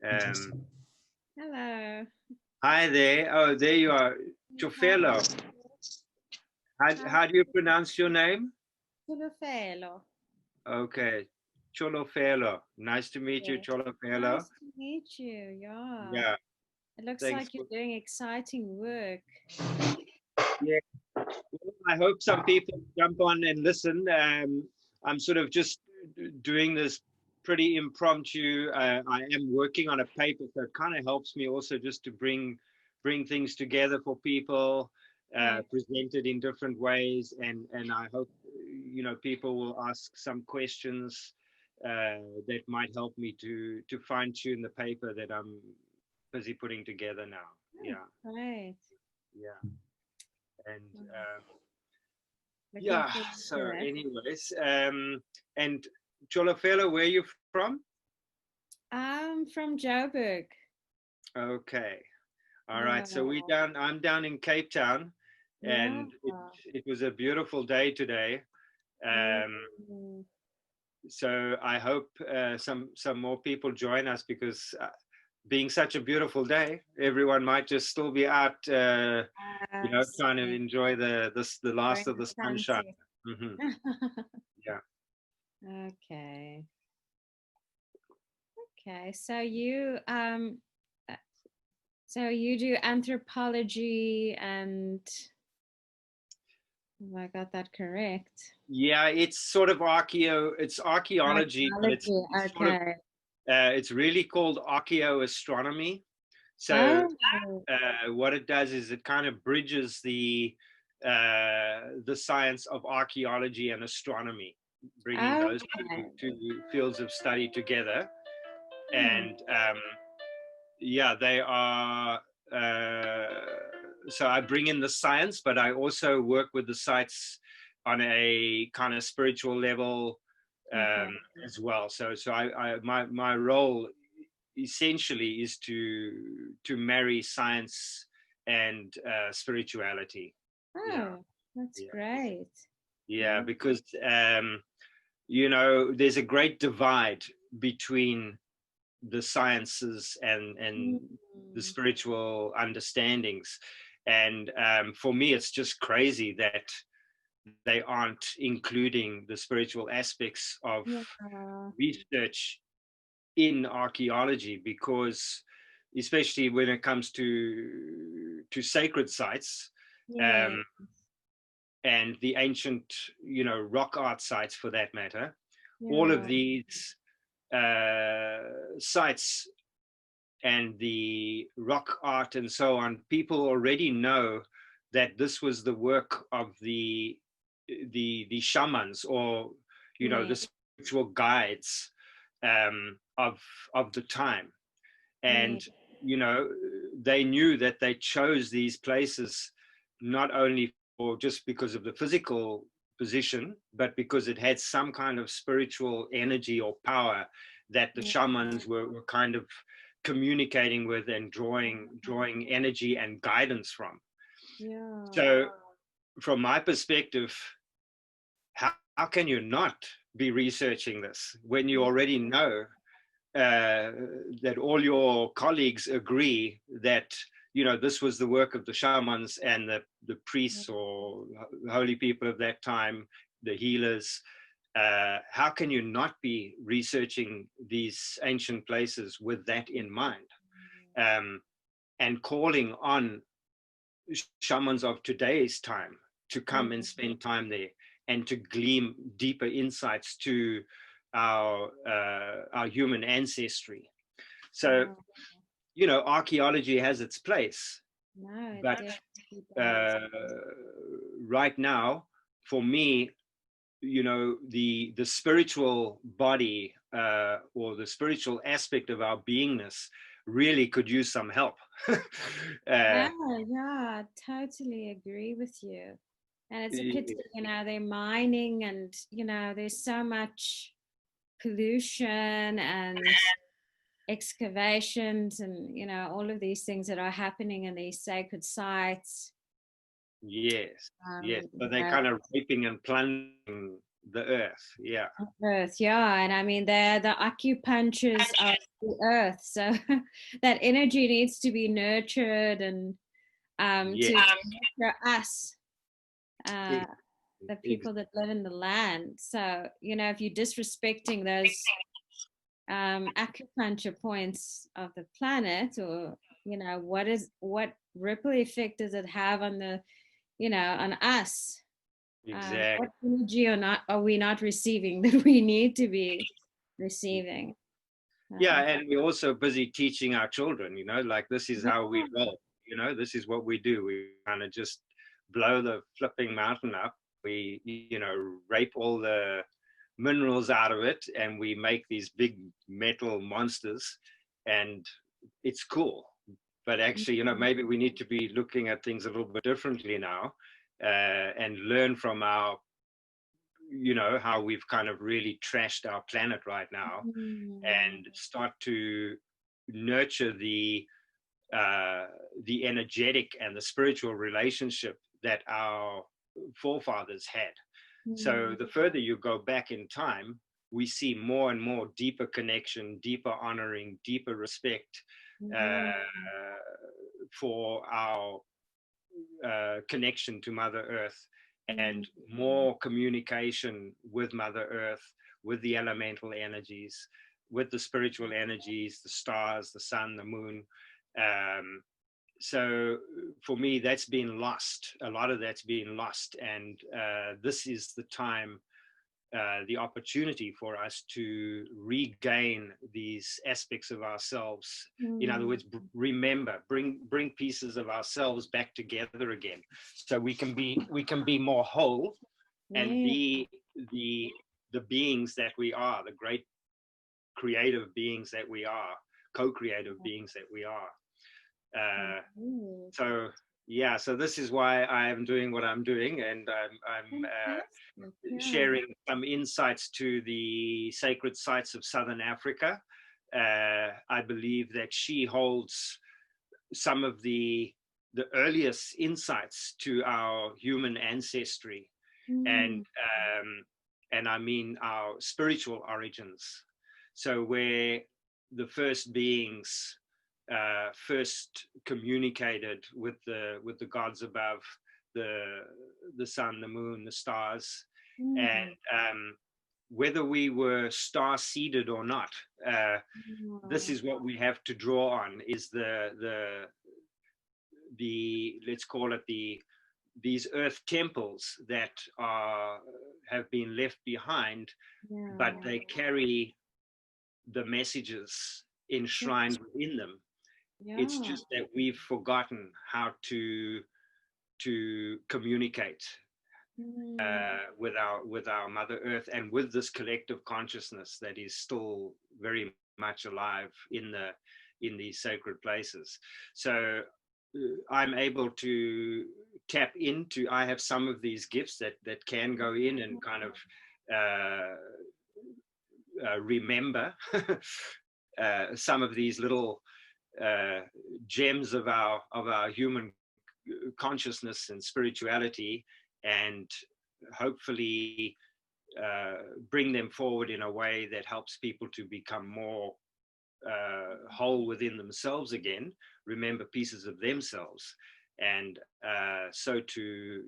Hello. Hi there. Oh, there you are. Chofelo. How do you pronounce your name? Chulufelo. Okay. Cholofelo. Nice to meet you, Yes. Cholofelo. Nice to meet you. Yeah. Yeah, It looks thanks like you're for. doing exciting work. Yeah, well, I hope some people jump on and listen. I'm sort of just doing this pretty impromptu. I am working on a paper, so it kind of helps me also just to bring things together for people, Yeah. presented in different ways, and I hope people will ask some questions that might help me to fine tune the paper that I'm busy putting together now. Oh, Yeah, great. yeah, and. Looking Yeah, forward so to it. anyways, and Cholofelo, where are you from? I'm from Joburg. Okay, all Yeah. right. So I'm down in Cape Town, Yeah. and it was a beautiful day today. Um, Mm. so I hope some more people join us because being such a beautiful day, everyone might just still be out, trying to Absolutely. enjoy the During last of the the sunshine. sunset. Hmm. Yeah. Okay. Okay. Uh, so you do anthropology and have I got that correct? Yeah, it's sort of it's archaeology, but Archaeology. it's sort of Okay. it's really called archaeoastronomy. So Oh, what it does is it kind of bridges the science of archaeology and astronomy, bringing those okay. two fields of study together. Hmm. And yeah, they are. Uh, so I bring in the science, but I also work with the sites on a kind of spiritual level Okay. as well. My role essentially is to marry science and spirituality. Yeah, Oh, that's yeah, great. yeah. Yeah. Because there's a great divide between the sciences and the Mm. spiritual understandings. And for me, it's just crazy that they aren't including the spiritual aspects of Yeah. research in archaeology, because especially when it comes to sacred sites, Yeah. um, and the ancient rock art sites for that matter, all of Yeah. these sites and the rock art and so on, people already know that this was the work of the shamans, or Yeah. the spiritual guides of the time. Yeah. And they knew that they chose these places not only for just because of the physical position, but because it had some kind of spiritual energy or power that the Yeah. shamans were kind of communicating with and drawing energy and guidance from. Yeah. So from my perspective, how can you not be researching this when you Yeah. already know that all your colleagues agree that this was the work of the shamans and the priests or holy people of that time, the healers? How can you not be researching these ancient places with that in mind, um, and calling on shamans of today's time to Yeah. come and spend time there and to glean deeper insights to our human ancestry? So Yeah. archaeology has its place, No, it but definitely does. uh, right now, for me, the spiritual body, or the spiritual aspect of our beingness really could use some help. uh, Yeah, yeah, I totally agree with you. And it's a pity, they're mining and, there's so much pollution and excavations and, all of these things that are happening in these sacred sites. Yes, yes. Um, So you they're know, kind of raping and plundering the earth. Yeah. Earth, yeah. And I mean, they're the acupunctures of the earth. So that energy needs to be nurtured and Yeah. to nurture us, the people that live in the land. So, if you're disrespecting those acupuncture points of the planet, or what ripple effect does it have on on us? Exactly. What energy are we not receiving that we need to be receiving? Yeah, and we're also busy teaching our children, like this is how we roll, this is what we do. We kind of just blow the flipping mountain up. We, rape all the minerals out of it, and we make these big metal monsters, and it's cool. But actually, maybe we need to be looking at things a little bit differently now, and learn from our, how we've kind of really trashed our planet right now, and start to nurture the energetic and the spiritual relationship that our forefathers had. So the further you go back in time, we see more and more deeper connection, deeper honoring, deeper respect for our connection to Mother Earth, and more communication with Mother Earth, with the elemental energies, with the spiritual energies, the stars, the sun, the moon. So for me, that's been lost. A lot of that's been lost. And this is the time, the opportunity for us to regain these aspects of ourselves. In other words, remember, bring pieces of ourselves back together again, so we can be more whole, and be the beings that we are, the great creative beings that we are, co-creative beings that we are. So yeah, so this is why I am doing what I'm doing, and I'm sharing some insights to the sacred sites of Southern Africa. I believe that she holds some of the earliest insights to our human ancestry, and I mean our spiritual origins. So where the first beings first communicated with the gods above, the sun, the moon, the stars, and whether we were star seeded or not, this is what we have to draw on, is the let's call it these earth temples that have been left behind, but they carry the messages enshrined within them. It's just that we've forgotten how to communicate with our Mother Earth, and with this collective consciousness that is still very much alive in these sacred places. So I'm able to tap into. I have some of these gifts that can go in and kind of remember some of these little gems of our human consciousness and spirituality, and hopefully bring them forward in a way that helps people to become more whole within themselves again, remember pieces of themselves, and so to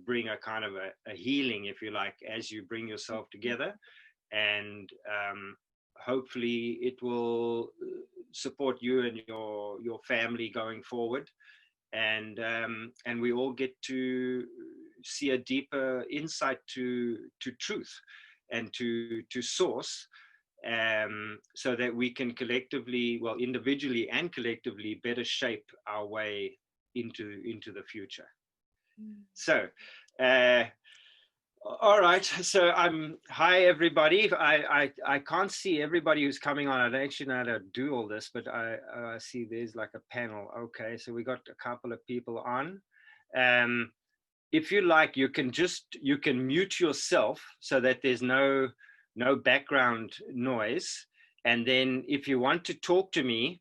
bring a kind of a healing, if you like, as you bring yourself together, and hopefully it will support you and your family going forward, and we all get to see a deeper insight to truth and to source, so that we can collectively, well, individually and collectively, better shape our way into the future. So all right, so hi everybody. I can't see everybody who's coming on. I don't actually know how to do all this, but I see there's like a panel. Okay, so we got a couple of people on. If you like, you can mute yourself so that there's no background noise, and then if you want to talk to me,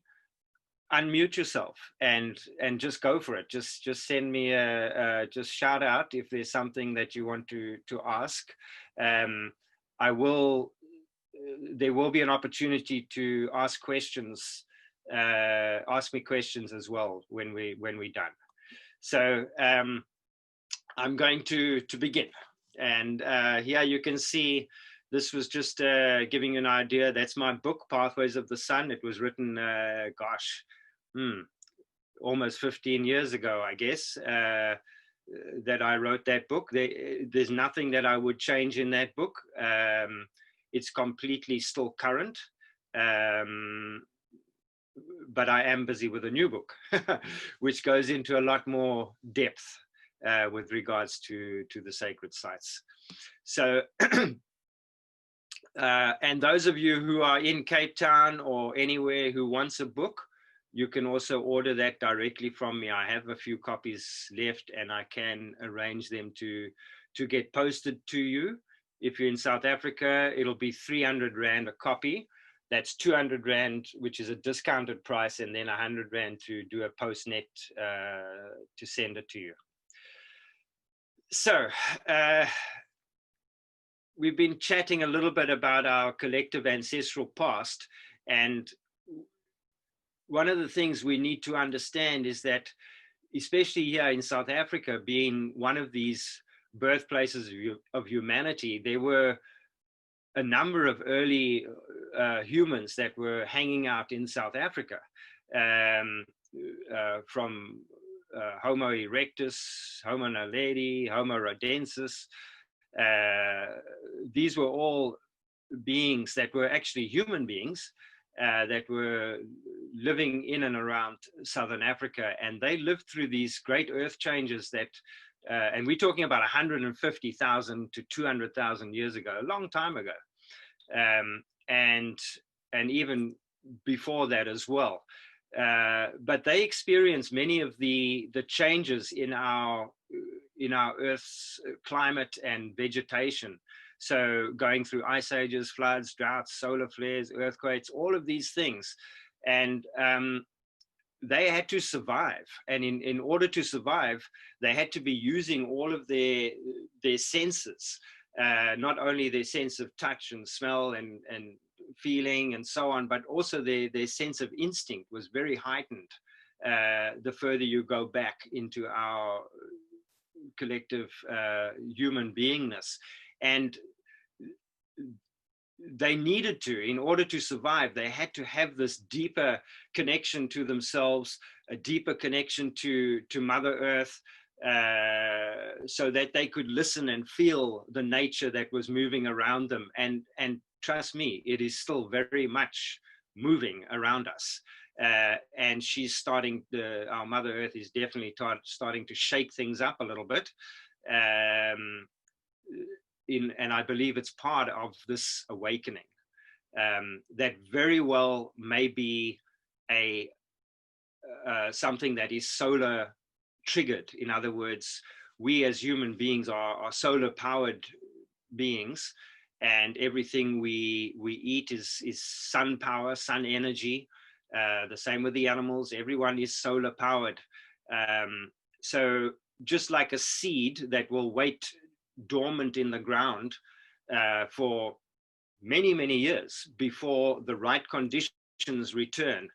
unmute yourself and just go for it. Just send me just shout out if there's something that you want to ask. I will, there will be an opportunity to ask questions, ask me questions as well when we're done. So I'm going to begin. And here you can see, this was just giving you an idea. That's my book, Pathways of the Sun. It was written, almost 15 years ago, I guess, that I wrote that book. There's nothing that I would change in that book. It's completely still current. But I am busy with a new book, which goes into a lot more depth with regards to the sacred sites. So, and those of you who are in Cape Town or anywhere who wants a book, you can also order that directly from me. I have a few copies left, and I can arrange them to get posted to you. If you're in South Africa, it'll be 300 Rand a copy. That's 200 Rand, which is a discounted price, and then 100 Rand to do a postnet to send it to you. So we've been chatting a little bit about our collective ancestral past, and one of the things we need to understand is that, especially here in South Africa, being one of these birthplaces of humanity, there were a number of early humans that were hanging out in South Africa, from Homo erectus, Homo naledi, Homo rhodensis. These were all beings that were actually human beings that were living in and around Southern Africa, and they lived through these great earth changes that, and we're talking about 150,000 to 200,000 years ago, a long time ago, and even before that as well. But they experienced many of the changes in our Earth's climate and vegetation. So going through ice ages, floods, droughts, solar flares, earthquakes, all of these things. And they had to survive. And in order to survive, they had to be using all of their senses, not only their sense of touch and smell and feeling and so on, but also their sense of instinct was very heightened the further you go back into our collective human beingness. And they needed to, in order to survive, they had to have this deeper connection to themselves, a deeper connection to Mother Earth, so that they could listen and feel the nature that was moving around them. And trust me, it is still very much moving around us. And she's starting, our Mother Earth is definitely starting to shake things up a little bit. And I believe it's part of this awakening that very well may be something that is solar triggered. In other words, we as human beings are solar powered beings, and everything we eat is sun power, sun energy. The same with the animals. Everyone is solar powered. So just like a seed that will wait dormant in the ground for many, many years before the right conditions return.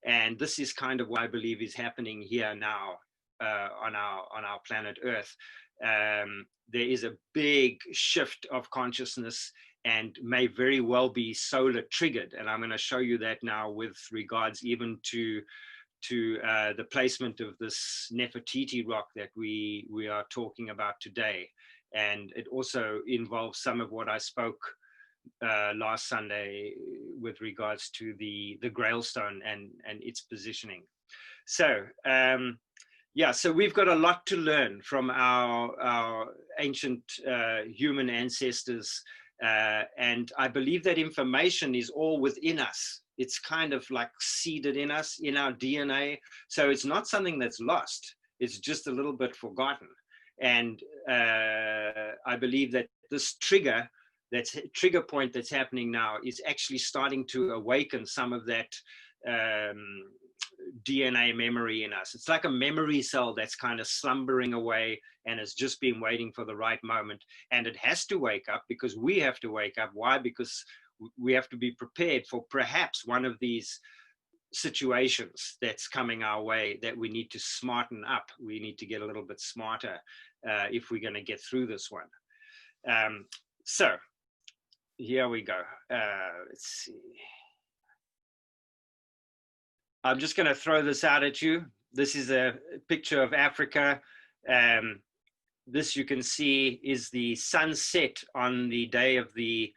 And this is kind of what I believe is happening here now on our planet Earth. There is a big shift of consciousness, and may very well be solar triggered. And I'm going to show you that now with regards even to the placement of this Nefertiti rock that we are talking about today. And it also involves some of what I spoke last Sunday with regards to the Grail Stone and its positioning. So yeah, so we've got a lot to learn from our ancient human ancestors, and I believe that information is all within us. It's kind of like seeded in us, in our DNA. So it's not something that's lost. It's just a little bit forgotten. And I believe that this trigger point that's happening now is actually starting to awaken some of that DNA memory in us. It's like a memory cell that's kind of slumbering away and has just been waiting for the right moment. And it has to wake up because we have to wake up. Why? Because we have to be prepared for perhaps one of these situations that's coming our way, that we need to smarten up. We need to get a little bit smarter if we're going to get through this one. So here we go. Let's see. I'm just going to throw this out at you. This is a picture of Africa. This you can see is the sunset on the day of the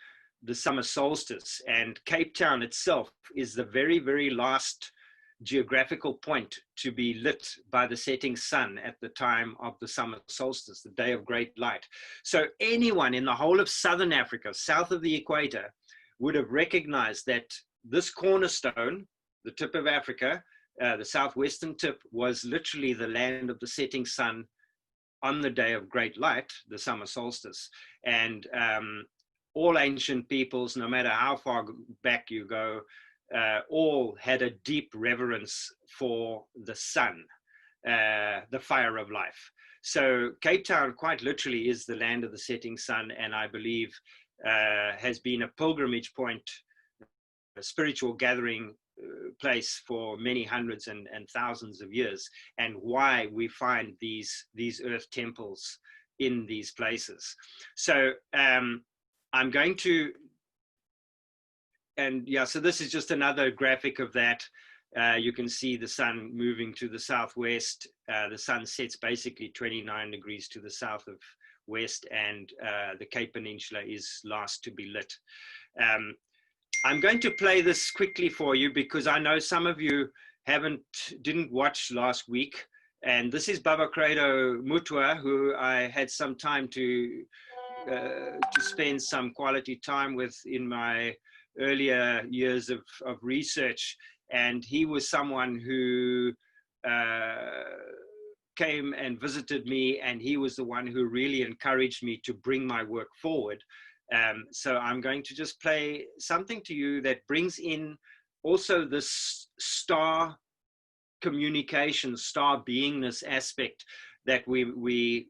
summer solstice, and Cape Town itself is the very, very last geographical point to be lit by the setting sun at the time of the summer solstice, the day of great light. So anyone in the whole of Southern Africa, south of the equator, would have recognized that this cornerstone, the tip of Africa, the southwestern tip, was literally the land of the setting sun on the day of great light, the summer solstice. And all ancient peoples, no matter how far back you go, all had a deep reverence for the sun, the fire of life. So Cape Town quite literally is the land of the setting sun, and I believe has been a pilgrimage point, a spiritual gathering place for many hundreds and thousands of years, and why we find these earth temples in these places. So I'm going to, and yeah, so this is just another graphic of that. You can see the sun moving to the southwest. The sun sets basically 29 degrees to the south of west, and the Cape Peninsula is last to be lit. I'm going to play this quickly for you because I know some of you didn't watch last week. And this is Baba Credo Mutwa, who I had some time to spend some quality time with in my earlier years of research. And he was someone who came and visited me, and he was the one who really encouraged me to bring my work forward. So I'm going to just play something to you that brings in also this star communication, star beingness aspect that we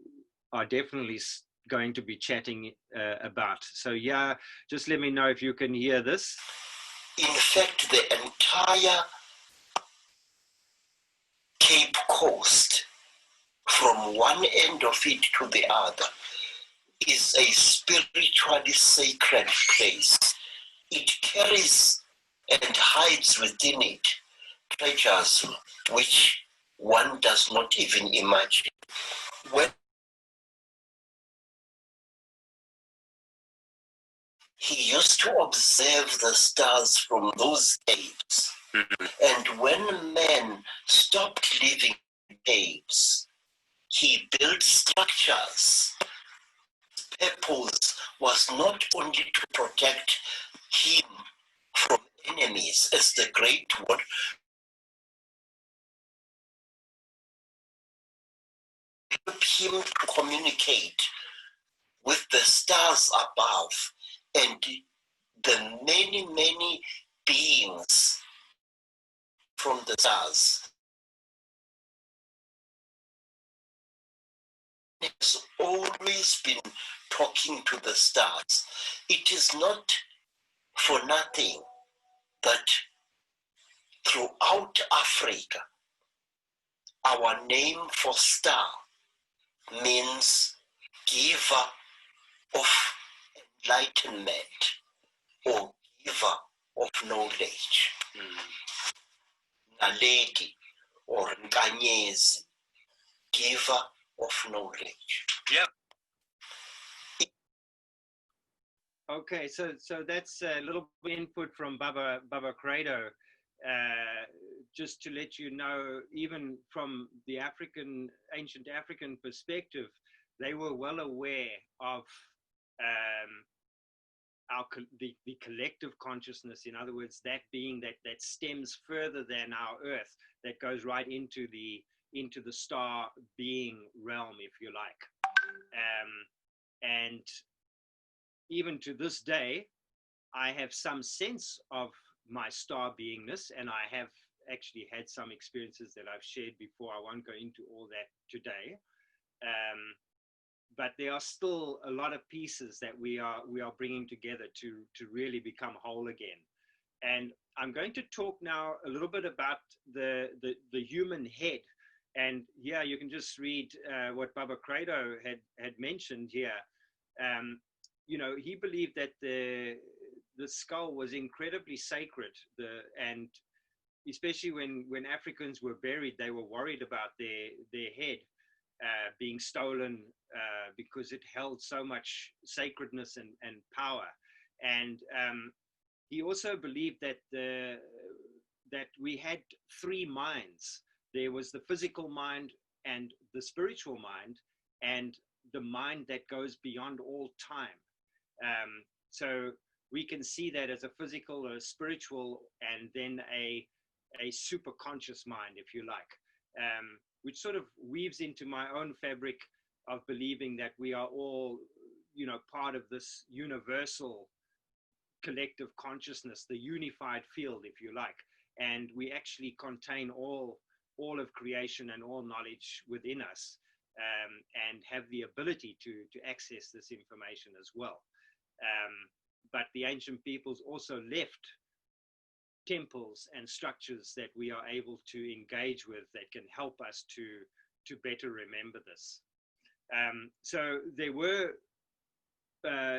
are definitely going to be chatting about. So yeah, just let me know if you can hear this. In fact, the entire Cape Coast, from one end of it to the other, is a spiritually sacred place. It carries and hides within it treasures which one does not even imagine. When he used to observe the stars from those caves, and when men stopped living in caves, he built structures. Purpose was not only to protect him from enemies, as the great one, help him to communicate with the stars above and the many, many beings from the stars. He has always been talking to the stars. It is not for nothing that throughout Africa, our name for star means giver of enlightenment or giver of knowledge. Naledi or Nkanyezi, giver of knowledge. Yeah. Okay, so that's a little input from Baba Credo. Just to let you know, even from the ancient African perspective, they were well aware of the collective consciousness. In other words, that being that stems further than our Earth, that goes right into the star being realm, if you like. And even to this day, I have some sense of my star beingness, and I have actually had some experiences that I've shared before. I won't go into all that today. but there are still a lot of pieces that we are bringing together to really become whole again. And I'm going to talk now a little bit about the human head. And yeah, you can just read what Baba Credo had mentioned here. You know, he believed that the skull was incredibly sacred, and especially when Africans were buried, they were worried about their head being stolen because it held so much sacredness and power. And he also believed that that we had three minds. There was the physical mind and the spiritual mind, and the mind that goes beyond all time. So we can see that as a physical, a spiritual, and then a super conscious mind, if you like, which sort of weaves into my own fabric of believing that we are all, you know, part of this universal collective consciousness, the unified field, if you like, and we actually contain all of creation and all knowledge within us, and have the ability to access this information as well. But the ancient peoples also left temples and structures that we are able to engage with that can help us to better remember this. So there were,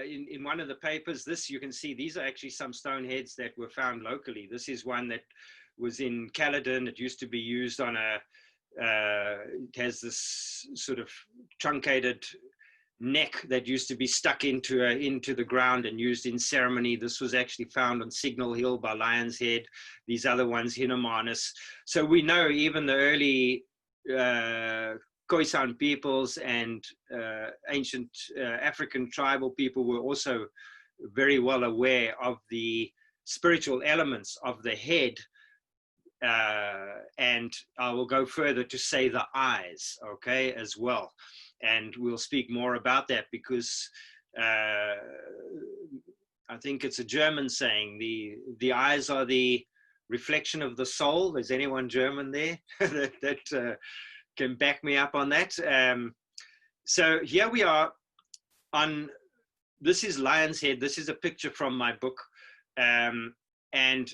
in one of the papers, this you can see, these are actually some stone heads that were found locally. This is one that was in Caledon. It used to be used on it has this sort of truncated neck that used to be stuck into the ground and used in ceremony. This was actually found on Signal Hill by Lion's Head. These other ones, Hinomanus. So we know even the early Khoisan peoples and ancient African tribal people were also very well aware of the spiritual elements of the head. And I will go further to say the eyes, okay, as well. And we'll speak more about that because I think it's a German saying, the eyes are the reflection of the soul. Is anyone German there that can back me up on that? So here we are on, this is Lion's Head. This is a picture from my book. And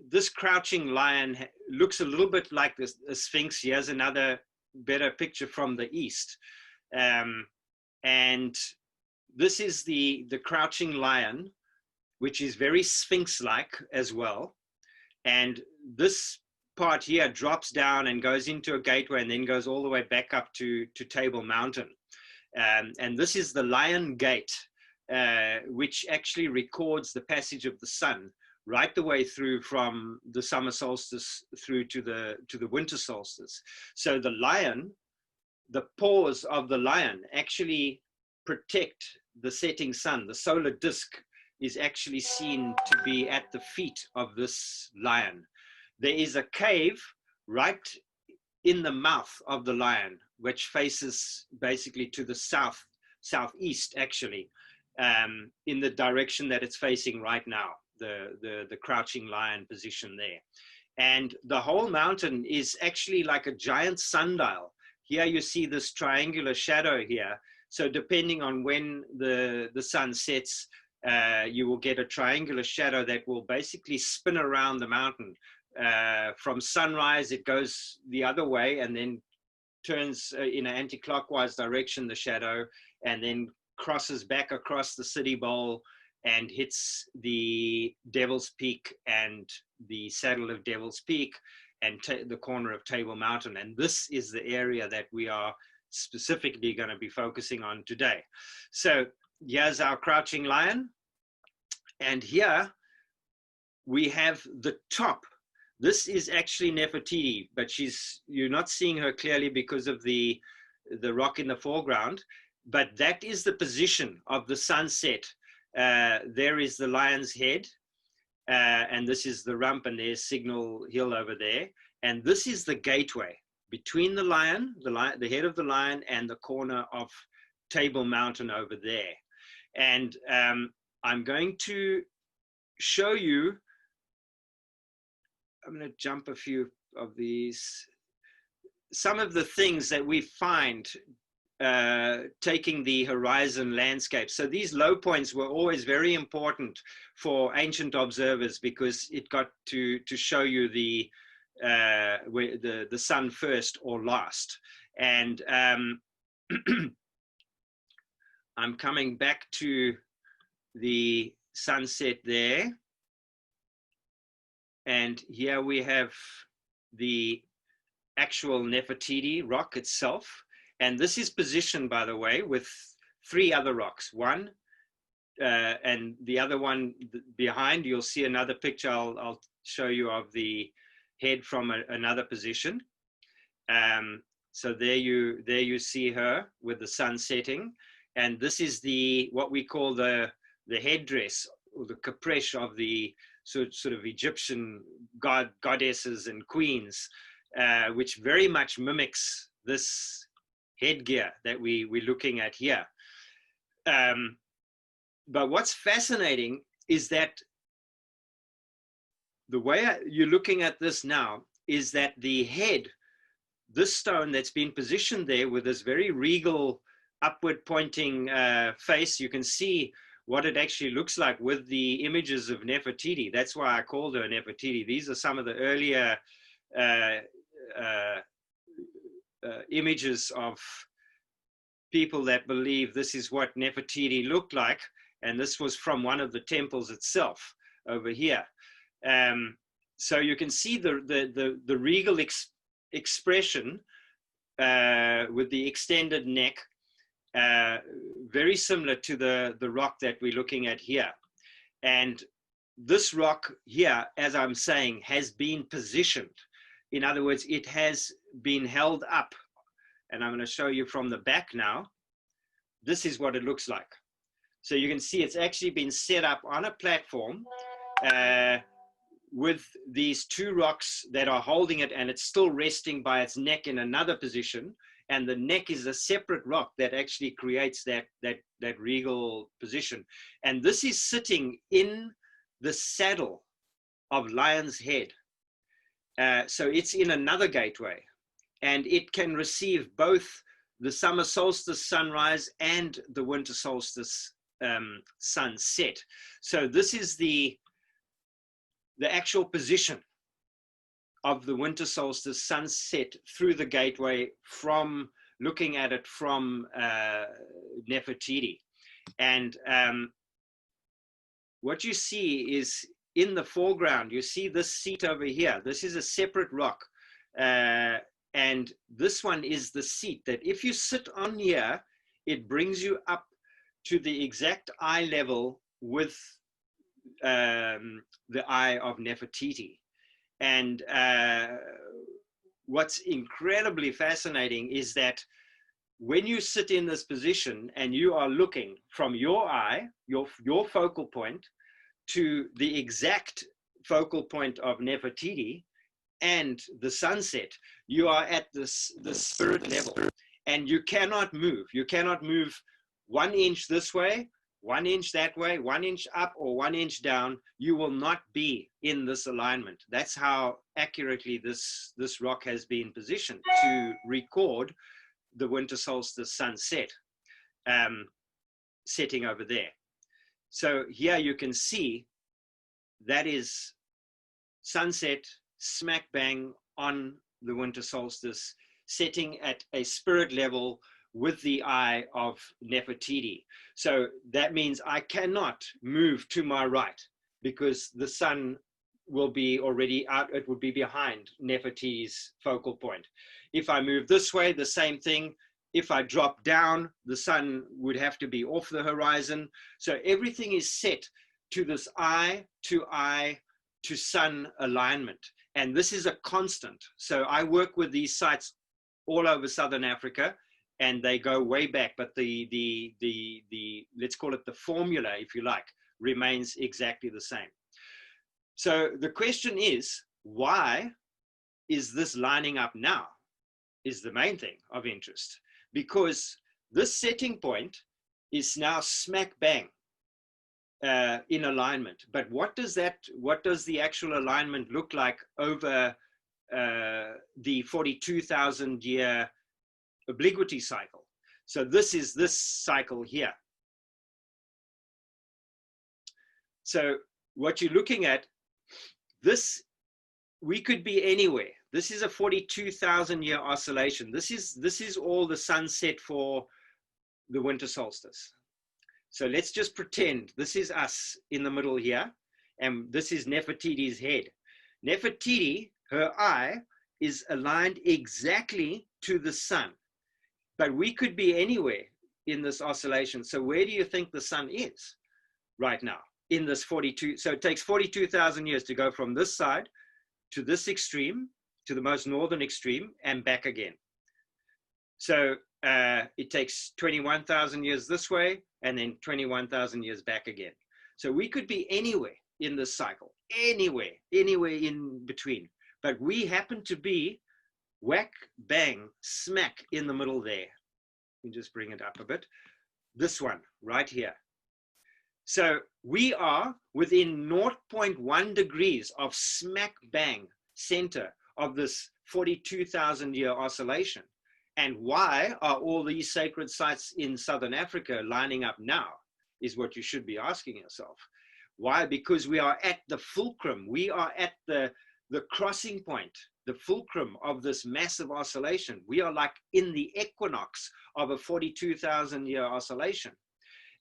this crouching lion looks a little bit like a sphinx. Here's another better picture from the east. And this is the crouching lion, which is very sphinx-like as well. And this part here drops down and goes into a gateway and then goes all the way back up to Table Mountain. And this is the Lion Gate, which actually records the passage of the sun right the way through from the summer solstice through to the winter solstice. So the lion, the paws of the lion actually protect the setting sun. The solar disk is actually seen to be at the feet of this lion. There is a cave right in the mouth of the lion, which faces basically to the southeast actually, in the direction that it's facing right now, the crouching lion position there. And the whole mountain is actually like a giant sundial. Here you see this triangular shadow here. So depending on when the sun sets, you will get a triangular shadow that will basically spin around the mountain. From sunrise, it goes the other way and then turns in an anti-clockwise direction, the shadow, and then crosses back across the city bowl and hits the Devil's Peak and the saddle of Devil's Peak and the corner of Table Mountain. And this is the area that we are specifically going to be focusing on today. So here's our crouching lion. And here we have the top. This is actually Nefertiti, but you're not seeing her clearly because of the rock in the foreground, but that is the position of the sunset. There is the lion's head, and this is the rump, and there's Signal Hill over there. And this is the gateway between the lion, the head of the lion, and the corner of Table Mountain over there. And I'm going to show you, I'm going to jump a few of these, some of the things that we find taking the horizon landscape. So these low points were always very important for ancient observers, because it got to show you the sun first or last. And I'm coming back to the sunset there. And here we have the actual Nefertiti rock itself. And this is positioned, by the way, with 3 other rocks. One, and the other one behind. You'll see another picture I'll show you of the head from another position. So there you see her with the sun setting. And this is what we call the headdress, or the capresh of the sort of Egyptian goddesses and queens, which very much mimics this headgear that we're looking at here. But what's fascinating is that the way you're looking at this now is that the head, this stone that's been positioned there with this very regal upward pointing face, you can see what it actually looks like with the images of Nefertiti. That's why I called her Nefertiti. These are some of the earlier images of people that believe this is what Nefertiti looked like. And this was from one of the temples itself over here. So you can see the regal expression with the extended neck, very similar to the rock that we're looking at here. And this rock here, as I'm saying, has been positioned. In other words, it has been held up. And I'm going to show you from the back now. This is what it looks like. So you can see it's actually been set up on a platform with these 2 rocks that are holding it, and it's still resting by its neck in another position. And the neck is a separate rock that actually creates that regal position. And this is sitting in the saddle of Lion's Head. So it's in another gateway, and it can receive both the summer solstice sunrise and the winter solstice sunset. So this is the actual position of the winter solstice sunset through the gateway, from looking at it from Nefertiti. And what you see is in the foreground, you see this seat over here. This is a separate rock. And this one is the seat that if you sit on here, it brings you up to the exact eye level with the eye of Nefertiti. And what's incredibly fascinating is that when you sit in this position and you are looking from your eye, your focal point, to the exact focal point of Nefertiti and the sunset, you are at the spirit level, and you cannot move. You cannot move 1 inch this way, 1 inch that way, 1 inch up, or 1 inch down. You will not be in this alignment. That's how accurately this rock has been positioned to record the winter solstice sunset setting over there. So here you can see that is sunset smack bang on the winter solstice, setting at a spirit level with the eye of Nefertiti. So that means I cannot move to my right, because the sun will be already out. It would be behind Nefertiti's focal point. If I move this way, the same thing. If I drop down, the sun would have to be off the horizon. So everything is set to this eye to sun alignment. And this is a constant. So I work with these sites all over Southern Africa, and they go way back, but the let's call it the formula, if you like, remains exactly the same. So the question is, why is this lining up now, is the main thing of interest, because this setting point is now smack bang in alignment. But what does the actual alignment look like over the 42,000 year obliquity cycle? So this is this cycle here. So what you're looking at, this, we could be anywhere. This is a 42,000 year oscillation. This is all the sunset for the winter solstice. So let's just pretend this is us in the middle here, and this is Nefertiti's head. Nefertiti, her eye is aligned exactly to the sun, but we could be anywhere in this oscillation. So where do you think the sun is right now in this 42? So it takes 42,000 years to go from this side to this extreme, to the most northern extreme, and back again. So it takes 21,000 years this way, and then 21,000 years back again. So we could be anywhere in this cycle, anywhere in between. But we happen to be whack, bang, smack in the middle there. Let me just bring it up a bit. This one right here. So we are within 0.1 degrees of smack bang center of this 42,000 year oscillation. And why are all these sacred sites in Southern Africa lining up now is what you should be asking yourself. Why? Because we are at the fulcrum. We are at the crossing point, the fulcrum of this massive oscillation. We are like in the equinox of a 42,000 year oscillation.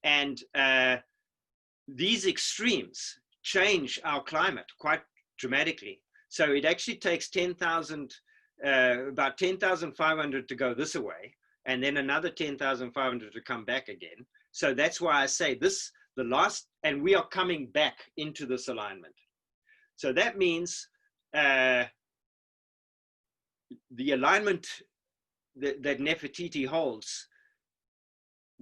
And these extremes change our climate quite dramatically. So it actually takes 10,000 about 10,500 to go this way, and then another 10,500 to come back again. So that's why I say this, the last, and we are coming back into this alignment. So that means the alignment that Nefertiti holds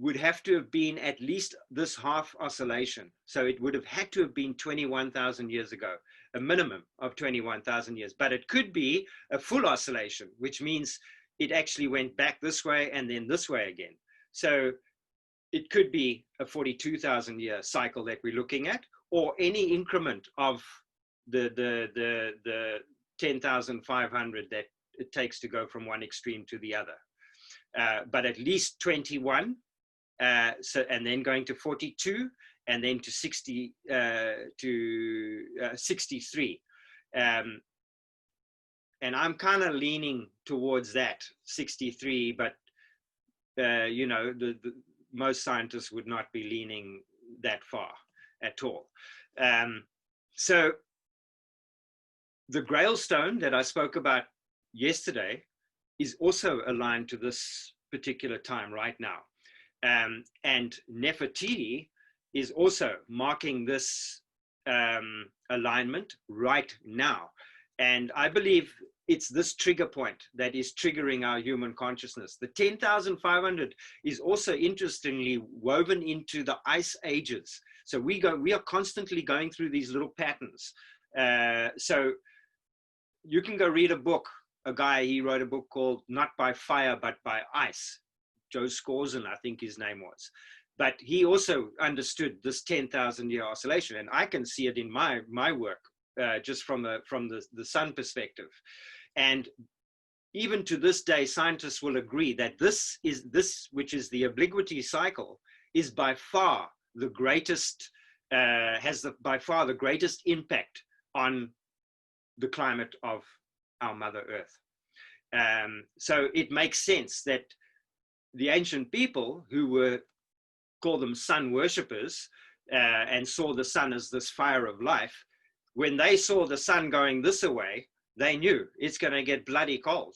would have to have been at least this half oscillation. So it would have had to have been 21,000 years ago, a minimum of 21,000 years. But it could be a full oscillation, which means it actually went back this way and then this way again. So it could be a 42,000 year cycle that we're looking at, or any increment of the 10,500 that it takes to go from one extreme to the other. But at least 21. So, and then going to 42, and then to 60 to 63, and I'm kind of leaning towards that 63. But you know, most scientists would not be leaning that far at all. So the Grail stone that I spoke about yesterday is also aligned to this particular time right now. And Nefertiti is also marking this alignment right now. And I believe it's this trigger point that is triggering our human consciousness. The 10,500 is also interestingly woven into the ice ages. So we are constantly going through these little patterns. So you can go read a book. A guy, he wrote a book called Not by Fire, but by Ice. Joe Scorzin, I think his name was. But he also understood this 10,000 year oscillation. And I can see it in my work, just from the sun perspective. And even to this day, scientists will agree that this, which is the obliquity cycle, is by far the greatest, by far the greatest impact on the climate of our Mother Earth. So it makes sense that the ancient people who call them sun worshippers, and saw the sun as this fire of life, when they saw the sun going this way, they knew it's going to get bloody cold,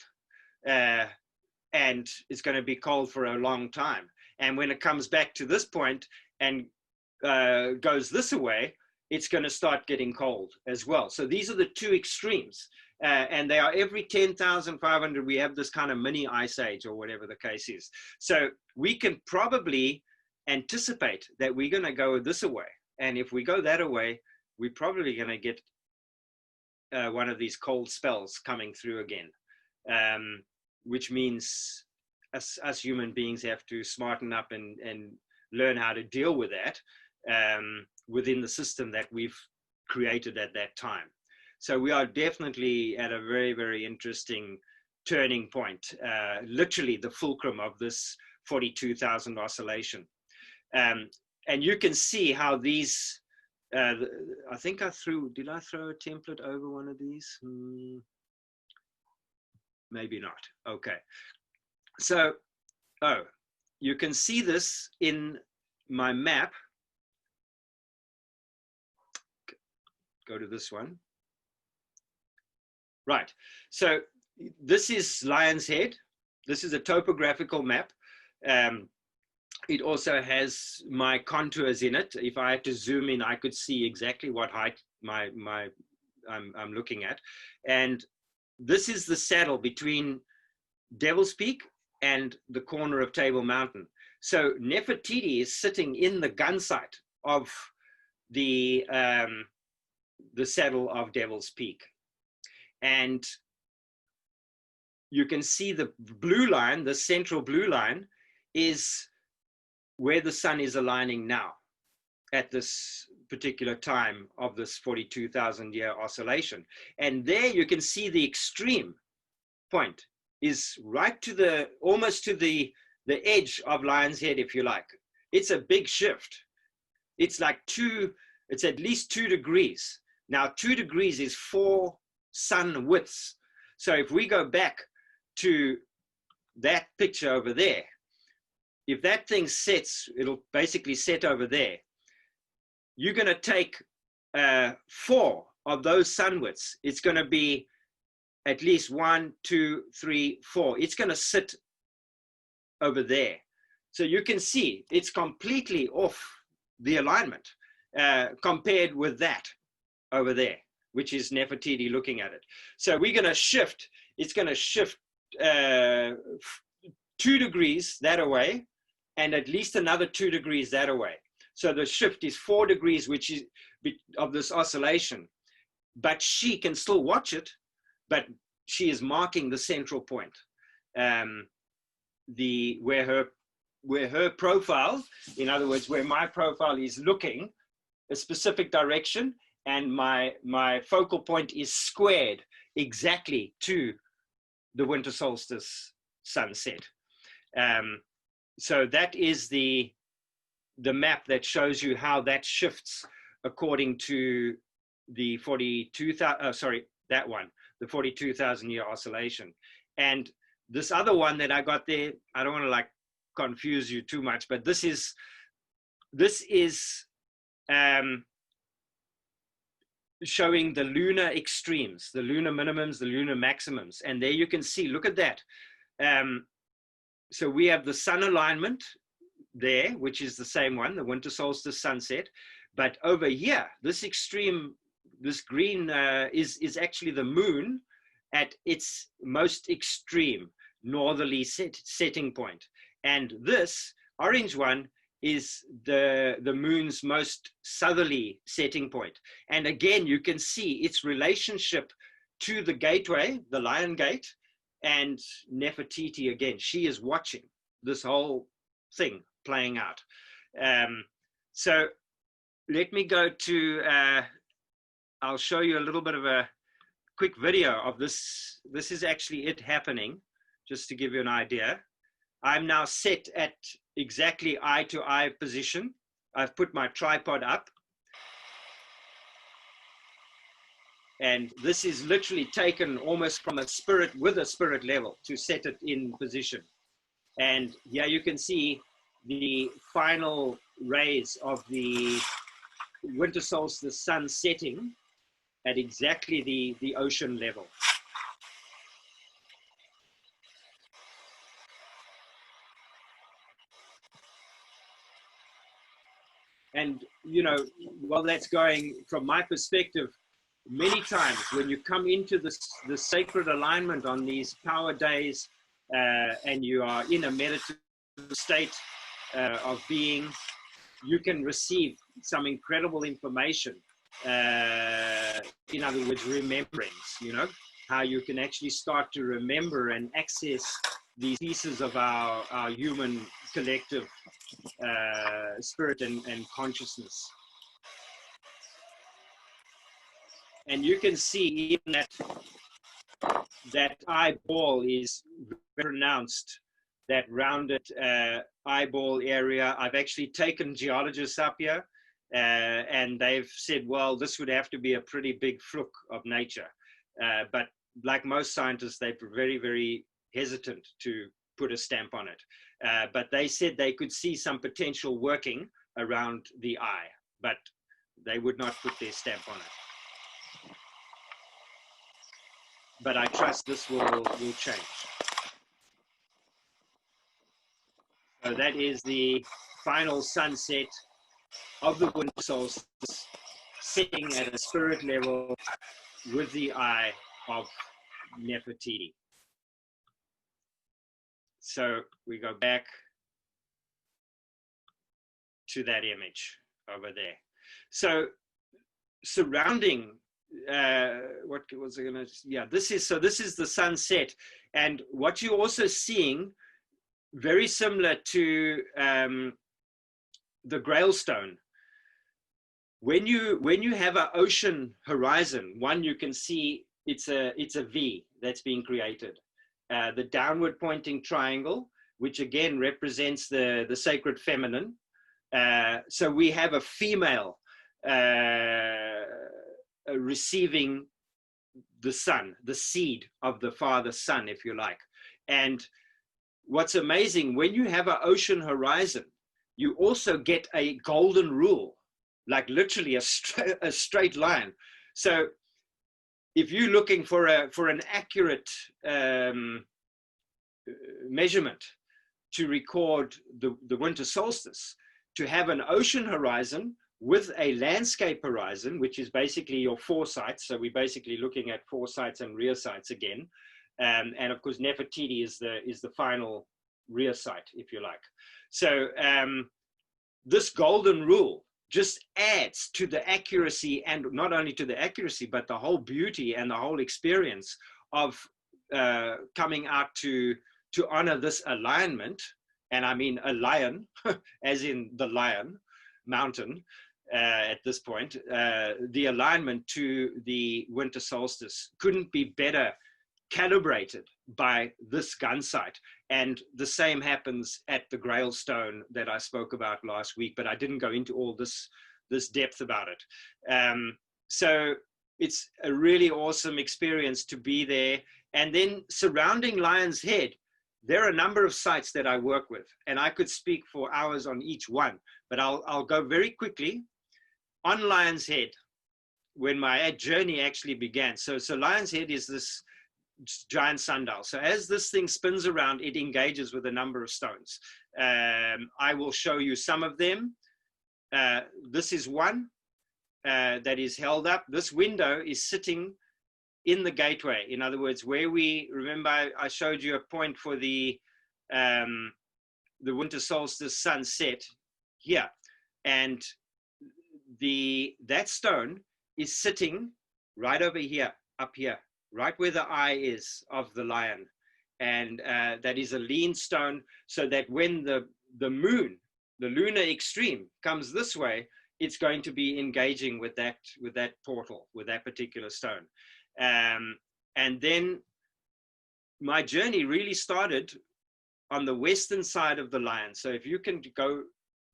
and it's going to be cold for a long time. And when it comes back to this point and goes this way, it's going to start getting cold as well. So these are the two extremes. And they are every 10,500, we have this kind of mini ice age or whatever the case is. So we can probably anticipate that we're going to go this way. And if we go that way, we're probably going to get one of these cold spells coming through again, which means us human beings have to smarten up and learn how to deal with that within the system that we've created at that time. So we are definitely at a very, very interesting turning point, literally the fulcrum of this 42,000 oscillation. And you can see how these, I think did I throw a template over one of these? Maybe not. Okay. So, you can see this in my map. Go to this one. Right. So this is Lion's Head. This is a topographical map. It also has my contours in it. If I had to zoom in, I could see exactly what height I'm looking at. And this is the saddle between Devil's Peak and the corner of Table Mountain. So Nefertiti is sitting in the gun sight of the saddle of Devil's Peak. And you can see the blue line, the central blue line, is where the sun is aligning now at this particular time of this 42,000 year oscillation. And there you can see the extreme point is right to the, almost to the edge of Lion's Head, if you like. It's a big shift. It's like it's at least 2 degrees. Now 2 degrees is 4 sun widths. So if we go back to that picture over there, if that thing sets, it'll basically set over there. You're going to take 4 of those sun widths. It's going to be at least 1, 2, 3, 4. It's going to sit over there. So you can see it's completely off the alignment compared with that over there, which is Nefertiti looking at it. So we're going to shift. It's going to shift 2 degrees that away, and at least another 2 degrees that away. So the shift is 4 degrees, which is of this oscillation. But she can still watch it, but she is marking the central point, where her profile, in other words, where my profile is looking a specific direction, and my focal point is squared exactly to the winter solstice sunset. So that is the map that shows you how that shifts according to the 42,000, that one, the 42,000 year oscillation. And this other one that I got there, I don't want to like confuse you too much, but this is showing the lunar extremes, the lunar minimums, the lunar maximums. And there you can see, look at that. So we have the sun alignment there, which is the same one, the winter solstice sunset. But over here, this extreme, this green is actually the moon at its most extreme northerly setting point. And this orange one is the moon's most southerly setting point. And again, you can see its relationship to the gateway, the Lion Gate, and Nefertiti again. She is watching this whole thing playing out. So let me go to, I'll show you a little bit of a quick video of this. This is actually it happening, just to give you an idea. I'm now set at exactly eye to eye position. I've put my tripod up. And this is literally taken almost from a spirit, with a spirit level, to set it in position. And here you can see the final rays of the winter solstice sun setting at exactly the ocean level. And, you know, while that's going, from my perspective, many times when you come into the sacred alignment on these power days, and you are in a meditative state of being, you can receive some incredible information. In other words, remembrance, you know, how you can actually start to remember and access these pieces of our human collective spirit and consciousness. And you can see even that eyeball is very pronounced that rounded eyeball area. I've actually taken geologists up here, and they've said, well, this would have to be a pretty big fluke of nature. But like most scientists, they're very, very hesitant to put a stamp on it. But they said they could see some potential working around the eye, but they would not put their stamp on it. But I trust this will change. So that is the final sunset of the winter solstice, sitting at a spirit level with the eye of Nefertiti. So we go back to that image over there. So surrounding, what was I gonna, yeah, this is the sunset. And what you're also seeing, very similar to the Grailstone, when you have an ocean horizon, one, you can see it's a V that's being created. The downward pointing triangle, which again represents the sacred feminine. So we have a female receiving the sun, the seed of the father sun, if you like. And what's amazing, when you have an ocean horizon, you also get a golden rule, like literally a straight line. So if you're looking for an accurate measurement to record the winter solstice, to have an ocean horizon with a landscape horizon, which is basically your foresight. So we're basically looking at foresights and rear sights again. And of course, Nefertiti is the final rear sight, if you like. So this golden rule just adds to the accuracy, and not only to the accuracy, but the whole beauty and the whole experience of coming out to honor this alignment. And I mean a lion, as in the lion mountain at this point. The alignment to the winter solstice couldn't be better calibrated by this gun sight. And the same happens at the Grailstone that I spoke about last week, but I didn't go into all this depth about it. So it's a really awesome experience to be there. And then surrounding Lion's Head, there are a number of sites that I work with, and I could speak for hours on each one, but I'll go very quickly. On Lion's Head, when my journey actually began, so Lion's Head is this giant sundial. So as this thing spins around, it engages with a number of stones. I will show you some of them. This is one that is held up. This window is sitting in the gateway. In other words, where we, remember I showed you a point for the winter solstice sunset here. And that stone is sitting right over here, up here, right where the eye is of the lion. And that is a lean stone, so that when the moon, the lunar extreme, comes this way, it's going to be engaging with that portal, with that particular stone. And then my journey really started on the western side of the lion. So if you can go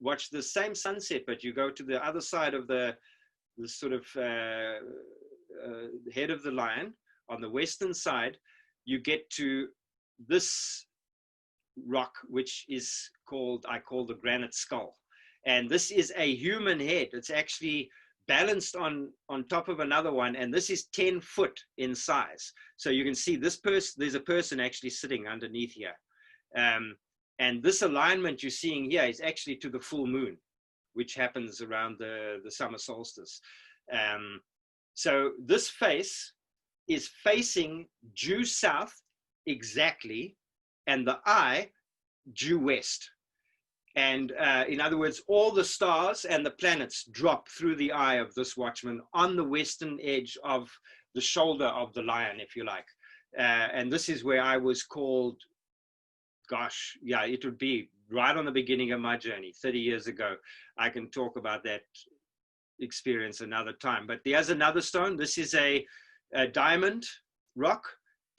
watch the same sunset, but you go to the other side of the sort of head of the lion, on the western side, you get to this rock, which is I call the granite skull. And this is a human head. It's actually balanced on top of another one, and this is 10 foot in size. So you can see there's a person actually sitting underneath here. And this alignment you're seeing here is actually to the full moon, which happens around the summer solstice. So this face is facing due south exactly, and the eye due west. And in other words, all the stars and the planets drop through the eye of this watchman on the western edge of the shoulder of the lion, if you like. And this is where I was called, gosh, yeah, it would be right on the beginning of my journey, 30 years ago. I can talk about that experience another time. But there's another stone. This is a diamond rock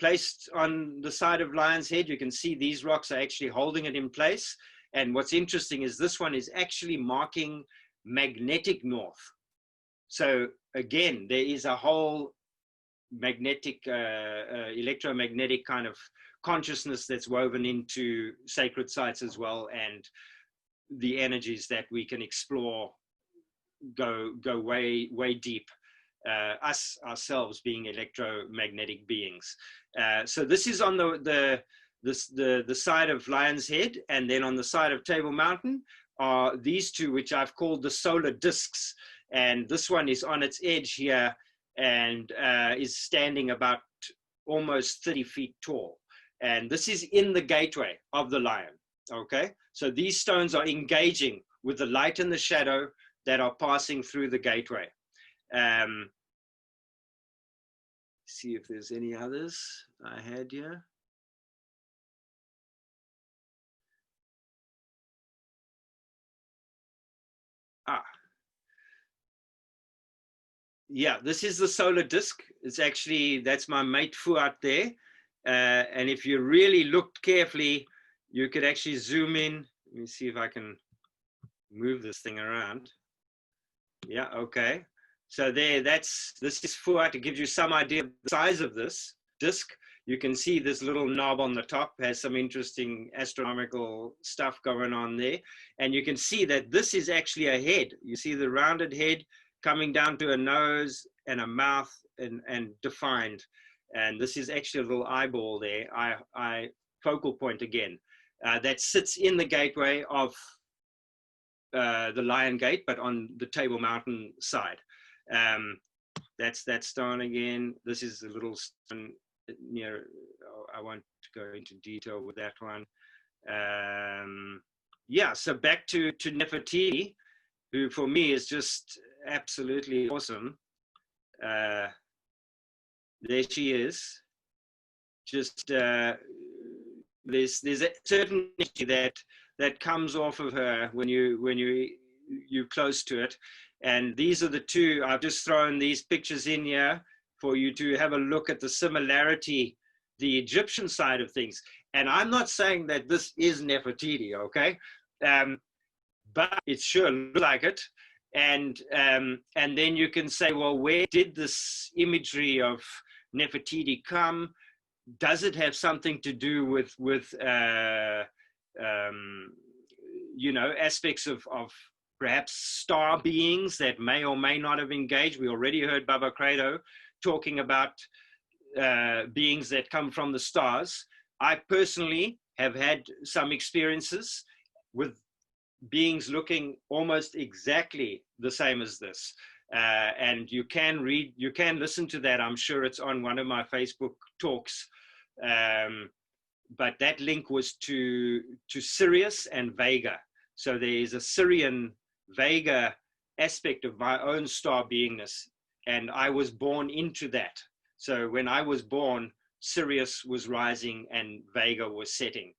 placed on the side of Lion's Head. You can see these rocks are actually holding it in place. And what's interesting is this one is actually marking magnetic north. So again, there is a whole magnetic, electromagnetic kind of consciousness that's woven into sacred sites as well, and the energies that we can explore go way deep. Us ourselves being electromagnetic beings. So this is on the side of Lion's Head, and then on the side of Table Mountain are these two, which I've called the solar discs. And this one is on its edge here and is standing about almost 30 feet tall. And this is in the gateway of the lion, okay? So these stones are engaging with the light and the shadow that are passing through the gateway. See if there's any others I had here. Yeah, this is the solar disk. It's actually, that's my mate Fuat there. And if you really looked carefully, you could actually zoom in. Let me see if I can move this thing around. Yeah, okay. So there, this is Fuat. It gives you some idea of the size of this disk. You can see this little knob on the top has some interesting astronomical stuff going on there. And you can see that this is actually a head. You see the rounded head coming down to a nose and a mouth and defined. And this is actually a little eyeball there, focal point again, that sits in the gateway of the Lion Gate, but on the Table Mountain side. That's that stone again. This is a little stone near, I won't go into detail with that one. Yeah, so back to Nefertiti, who for me is just absolutely awesome. There she is. Just there's a certain energy that comes off of her when you're close to it. And these are the two. I've just thrown these pictures in here for you to have a look at the similarity, the Egyptian side of things. And I'm not saying that this is Nefertiti, okay? But it sure looks like it. And then you can say, well, where did this imagery of Nefertiti come? Does it have something to do with you know, aspects of perhaps star beings that may or may not have engaged? We already heard Baba Credo talking about beings that come from the stars. I personally have had some experiences with beings looking almost exactly the same as this. And you can listen to that. I'm sure it's on one of my Facebook talks. But that link was to Sirius and Vega. So there is a Sirian Vega aspect of my own star beingness. And I was born into that. So when I was born, Sirius was rising and Vega was setting.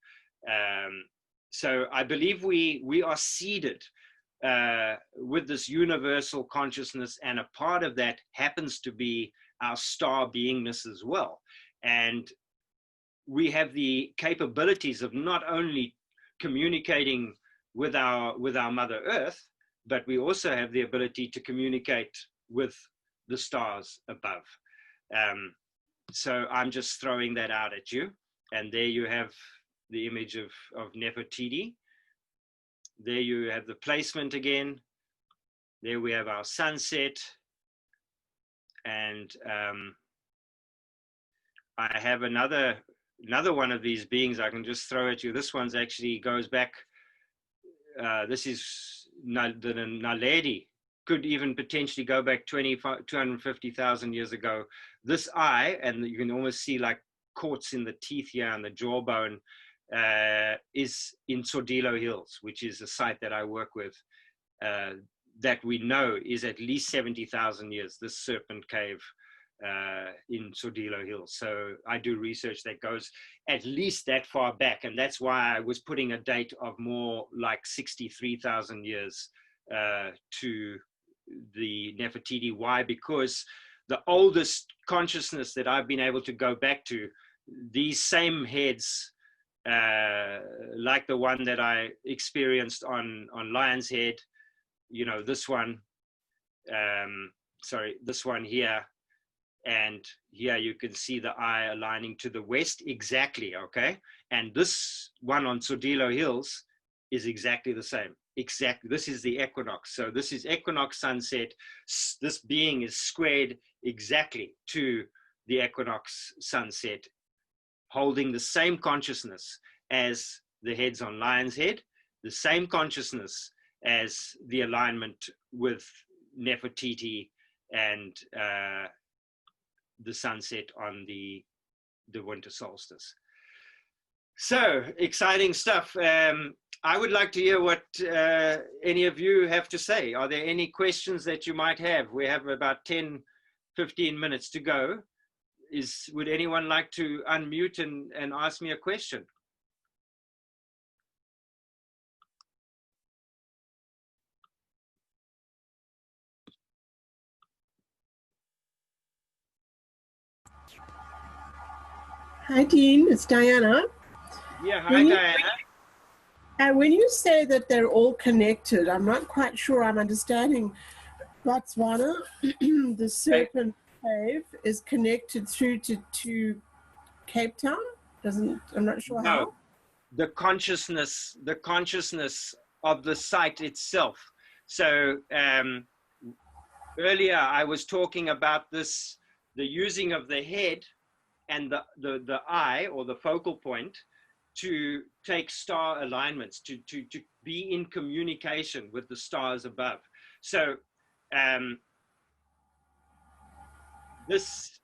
So I believe we are seeded with this universal consciousness, and a part of that happens to be our star beingness as well. And we have the capabilities of not only communicating with our Mother Earth, but we also have the ability to communicate with the stars above. So I'm just throwing that out at you. And there you have the image of Nefertiti. There you have the placement again. There we have our sunset. And I have another one of these beings I can just throw at you. This one's actually goes back. This is the Naledi. Could even potentially go back 250,000 years ago. This eye, and you can almost see like quartz in the teeth here and the jawbone, is in Sordilo Hills, which is a site that I work with, that we know is at least 70,000 years, this serpent cave in Sordilo Hills. So I do research that goes at least that far back, and that's why I was putting a date of more like 63,000 years to the Nefertiti. Why? Because the oldest consciousness that I've been able to go back to these same heads, like the one that I experienced on Lion's Head, you know, this one, sorry, this one here, and here you can see the eye aligning to the west exactly, okay? And this one on Tsodilo Hills is exactly the same. Exactly, this is the equinox. So this is equinox sunset. This being is squared exactly to the equinox sunset, holding the same consciousness as the heads on Lion's Head, the same consciousness as the alignment with Nefertiti and the sunset on the winter solstice. So exciting stuff. I would like to hear what any of you have to say. Are there any questions that you might have? We have about 10, 15 minutes to go. Would anyone like to unmute and ask me a question? Hi, Dean. It's Diana. Yeah, hi, Diana. When you say that they're all connected, I'm not quite sure I'm understanding. Botswana, the Serpent Cave is connected through to Cape Town. I'm not sure how. No, the consciousness of the site itself. So earlier I was talking about this, the using of the head and the eye, or the focal point, to take star alignments, to be in communication with the stars above. So this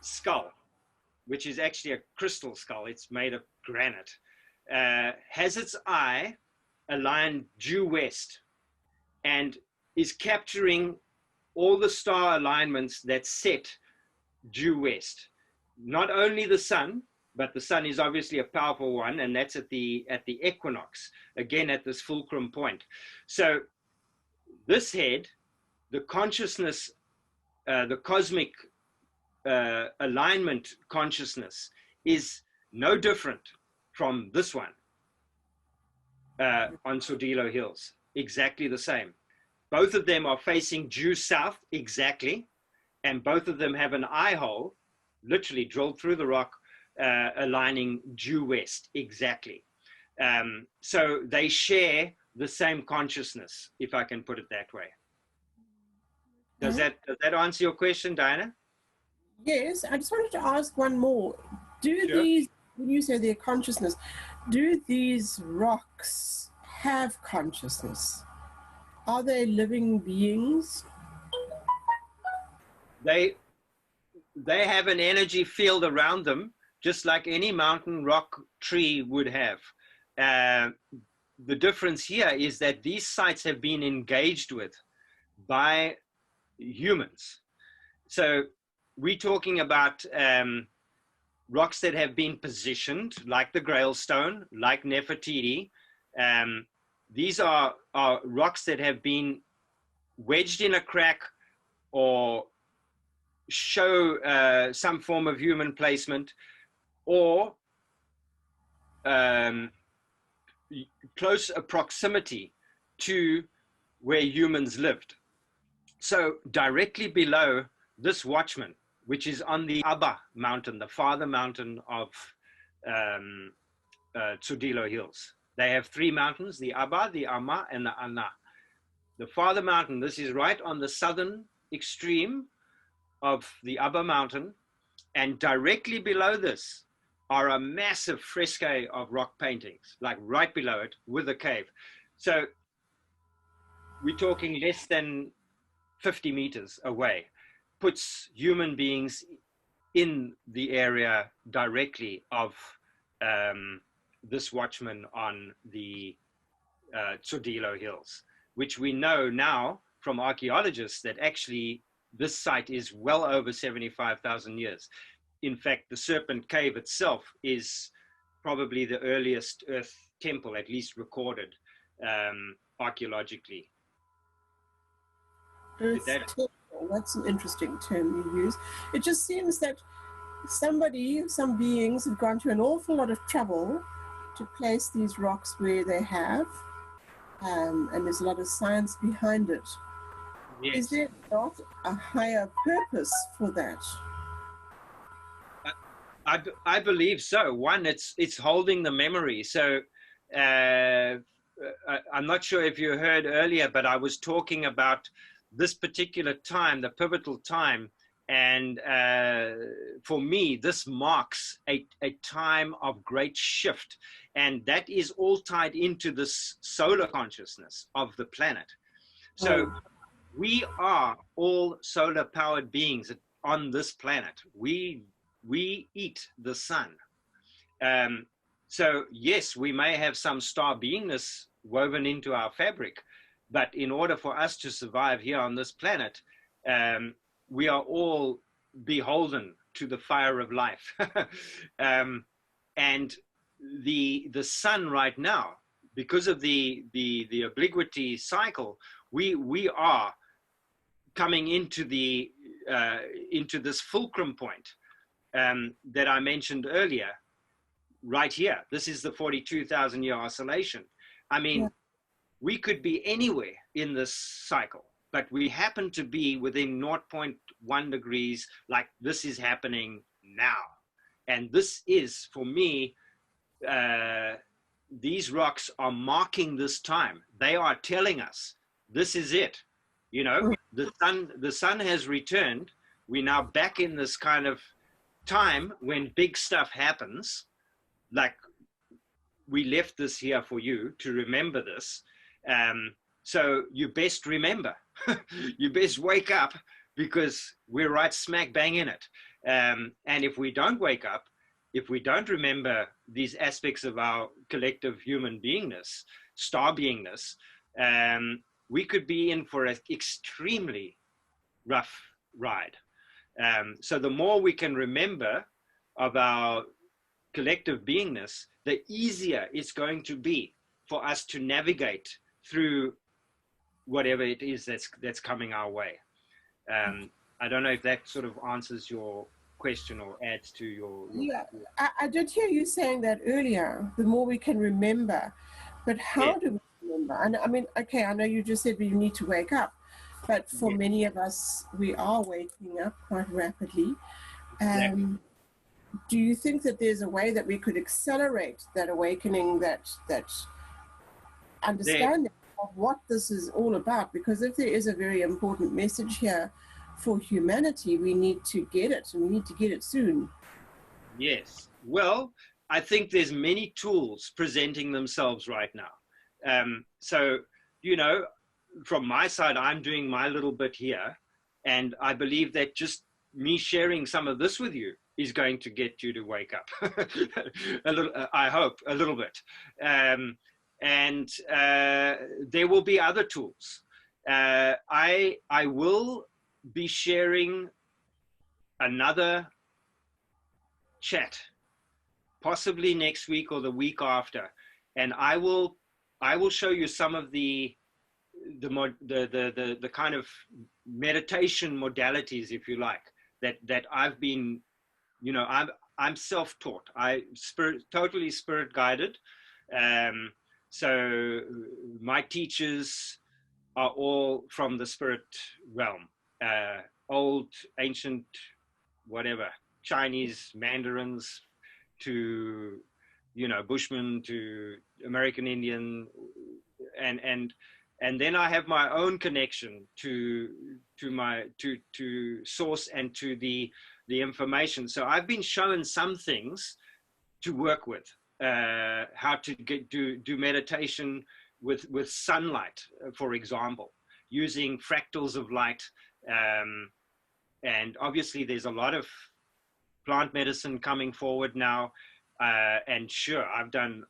skull, which is actually a crystal skull, it's made of granite, has its eye aligned due west and is capturing all the star alignments that set due west. Not only the sun, but the sun is obviously a powerful one, and that's at the equinox, again at this fulcrum point. So this head, the consciousness, the cosmic alignment consciousness, is no different from this one on Tsodilo Hills, exactly the same. Both of them are facing due south exactly, and both of them have an eye hole literally drilled through the rock, aligning due west exactly. So they share the same consciousness, if I can put it that way. Does that answer your question, Diana? Yes, I just wanted to ask one more. Do Sure. These, when you say their consciousness, do these rocks have consciousness? Are they living beings? They have an energy field around them, just like any mountain, rock, tree would have. The difference here is that these sites have been engaged with by humans. So we're talking about rocks that have been positioned, like the Grail Stone, like Nefertiti. These are rocks that have been wedged in a crack or show some form of human placement, or close proximity to where humans lived. So directly below this watchman, which is on the Abba mountain, the father mountain of Tsodilo Hills. They have three mountains, the Abba, the Amma, and the Anna. The father mountain, this is right on the southern extreme of the Abba mountain, and directly below this are a massive fresco of rock paintings, like right below it with a cave. So we're talking less than 50 meters away, puts human beings in the area directly of this watchman on the Tsodilo Hills, which we know now from archaeologists that actually this site is well over 75,000 years. In fact, the Serpent Cave itself is probably the earliest earth temple, at least recorded archaeologically. That's an interesting term you use. It just seems that some beings have gone to an awful lot of trouble to place these rocks where they have, and there's a lot of science behind it. Yes. Is there not a higher purpose for that? I believe so. One, it's holding the memory. So I'm not sure if you heard earlier, but I was talking about this particular time, the pivotal time. And for me, this marks a time of great shift. And that is all tied into this solar consciousness of the planet. So we are all solar powered beings on this planet. We eat the sun. So yes, we may have some star beingness woven into our fabric, but in order for us to survive here on this planet, we are all beholden to the fire of life. And the sun right now, because of the obliquity cycle, we are coming into this fulcrum point that I mentioned earlier, right here. This is the 42,000 year oscillation. I mean, we could be anywhere in this cycle, but we happen to be within 0.1 degrees, like this is happening now. And this is, for me, these rocks are marking this time. They are telling us, this is it. You know, the sun has returned. We're now back in this kind of time when big stuff happens. Like, we left this here for you to remember this. So you best remember. You best wake up, because we're right smack bang in it. And if we don't wake up, if we don't remember these aspects of our collective human beingness, star beingness, we could be in for an extremely rough ride. So the more we can remember of our collective beingness, the easier it's going to be for us to navigate through whatever it is that's coming our way. I don't know if that sort of answers your question or adds to your yeah, I did hear you saying that earlier, the more we can remember, but how do we remember? And I mean, okay, I know you just said we need to wake up, but for many of us, we are waking up quite rapidly. Exactly. Do you think that there's a way that we could accelerate that awakening, that understanding of what this is all about? Because if there is a very important message here for humanity, we need to get it, and we need to get it soon. Yes. Well, I think there's many tools presenting themselves right now. So, you know, from my side, I'm doing my little bit here, and I believe that just me sharing some of this with you is going to get you to wake up a little, I hope, a little bit. And there will be other tools. I will be sharing another chat, possibly next week or the week after, and I will show you some of the kind of meditation modalities, if you like, that I've been, you know, I'm self-taught. Totally spirit guided. So my teachers are all from the spirit realm, old, ancient, whatever, Chinese mandarins to, you know, Bushmen to American Indian, and then I have my own connection to source and to the information. So I've been shown some things to work with, how to do meditation with sunlight, for example, using fractals of light. And obviously there's a lot of plant medicine coming forward now. And sure, I've done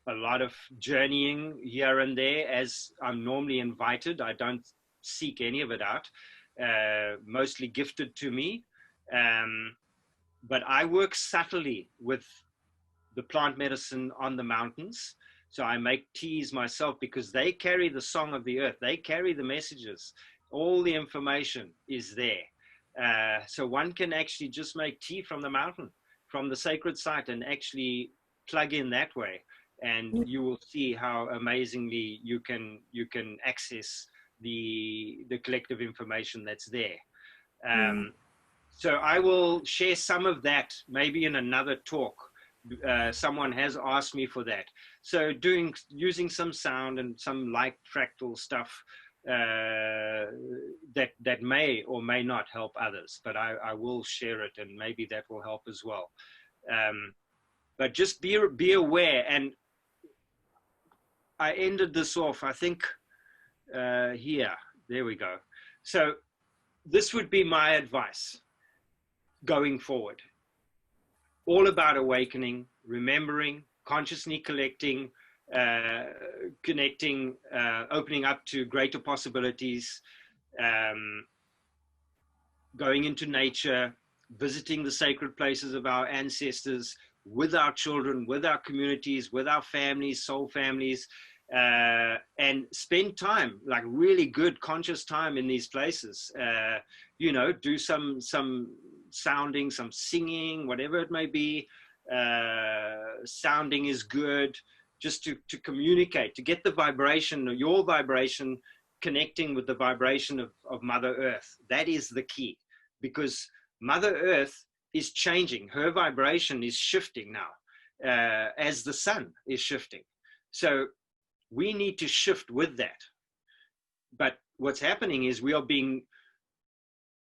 a lot of journeying here and there as I'm normally invited. I don't seek any of it out, mostly gifted to me. But I work subtly with the plant medicine on the mountains. So I make teas myself, because they carry the song of the earth. They carry the messages. All the information is there. So one can actually just make tea from the mountain, from the sacred site, and actually plug in that way. And you will see how amazingly you can access the collective information that's there. So I will share some of that maybe in another talk. Someone has asked me for that. So using some sound and some light fractal stuff that may or may not help others, but I will share it, and maybe that will help as well. But just be aware. And I ended this off, I think, here. There we go. So this would be my advice going forward. All about awakening, remembering, consciously collecting, connecting, opening up to greater possibilities, going into nature, visiting the sacred places of our ancestors, with our children, with our communities, with our families, soul families, and spend time, like really good conscious time in these places. You know, do some sounding, some singing, whatever it may be. Sounding is good, just to communicate, to get the vibration, your vibration, connecting with the vibration of Mother Earth. That is the key, because Mother Earth is changing. Her vibration is shifting now, as the sun is shifting. So we need to shift with that. But what's happening is we are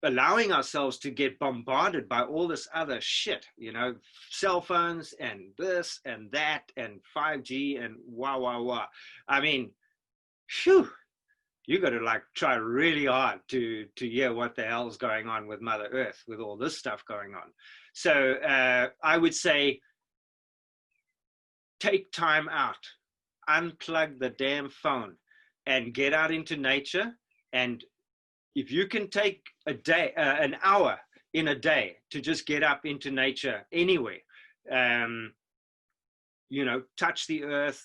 allowing ourselves to get bombarded by all this other shit, you know, cell phones and this and that and 5G and wah. I mean, phew, you got to like try really hard to hear what the hell's going on with Mother Earth, with all this stuff going on. So I would say, take time out, unplug the damn phone and get out into nature. And if you can take a day, an hour in a day to just get up into nature anyway, you know, touch the earth,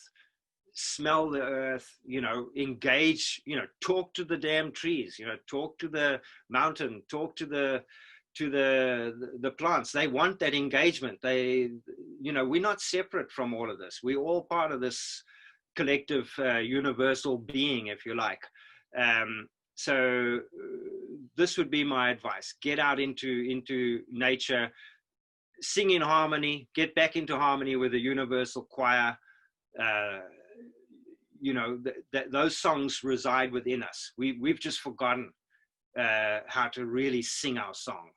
smell the earth, you know, engage, you know, talk to the damn trees, you know, talk to the mountain, talk to the plants. They want that engagement. They, you know, we're not separate from all of this. We're all part of this collective universal being, if you like. So this would be my advice. Get out into nature, sing in harmony, get back into harmony with the universal choir. You know, those songs reside within us. We've just forgotten how to really sing our song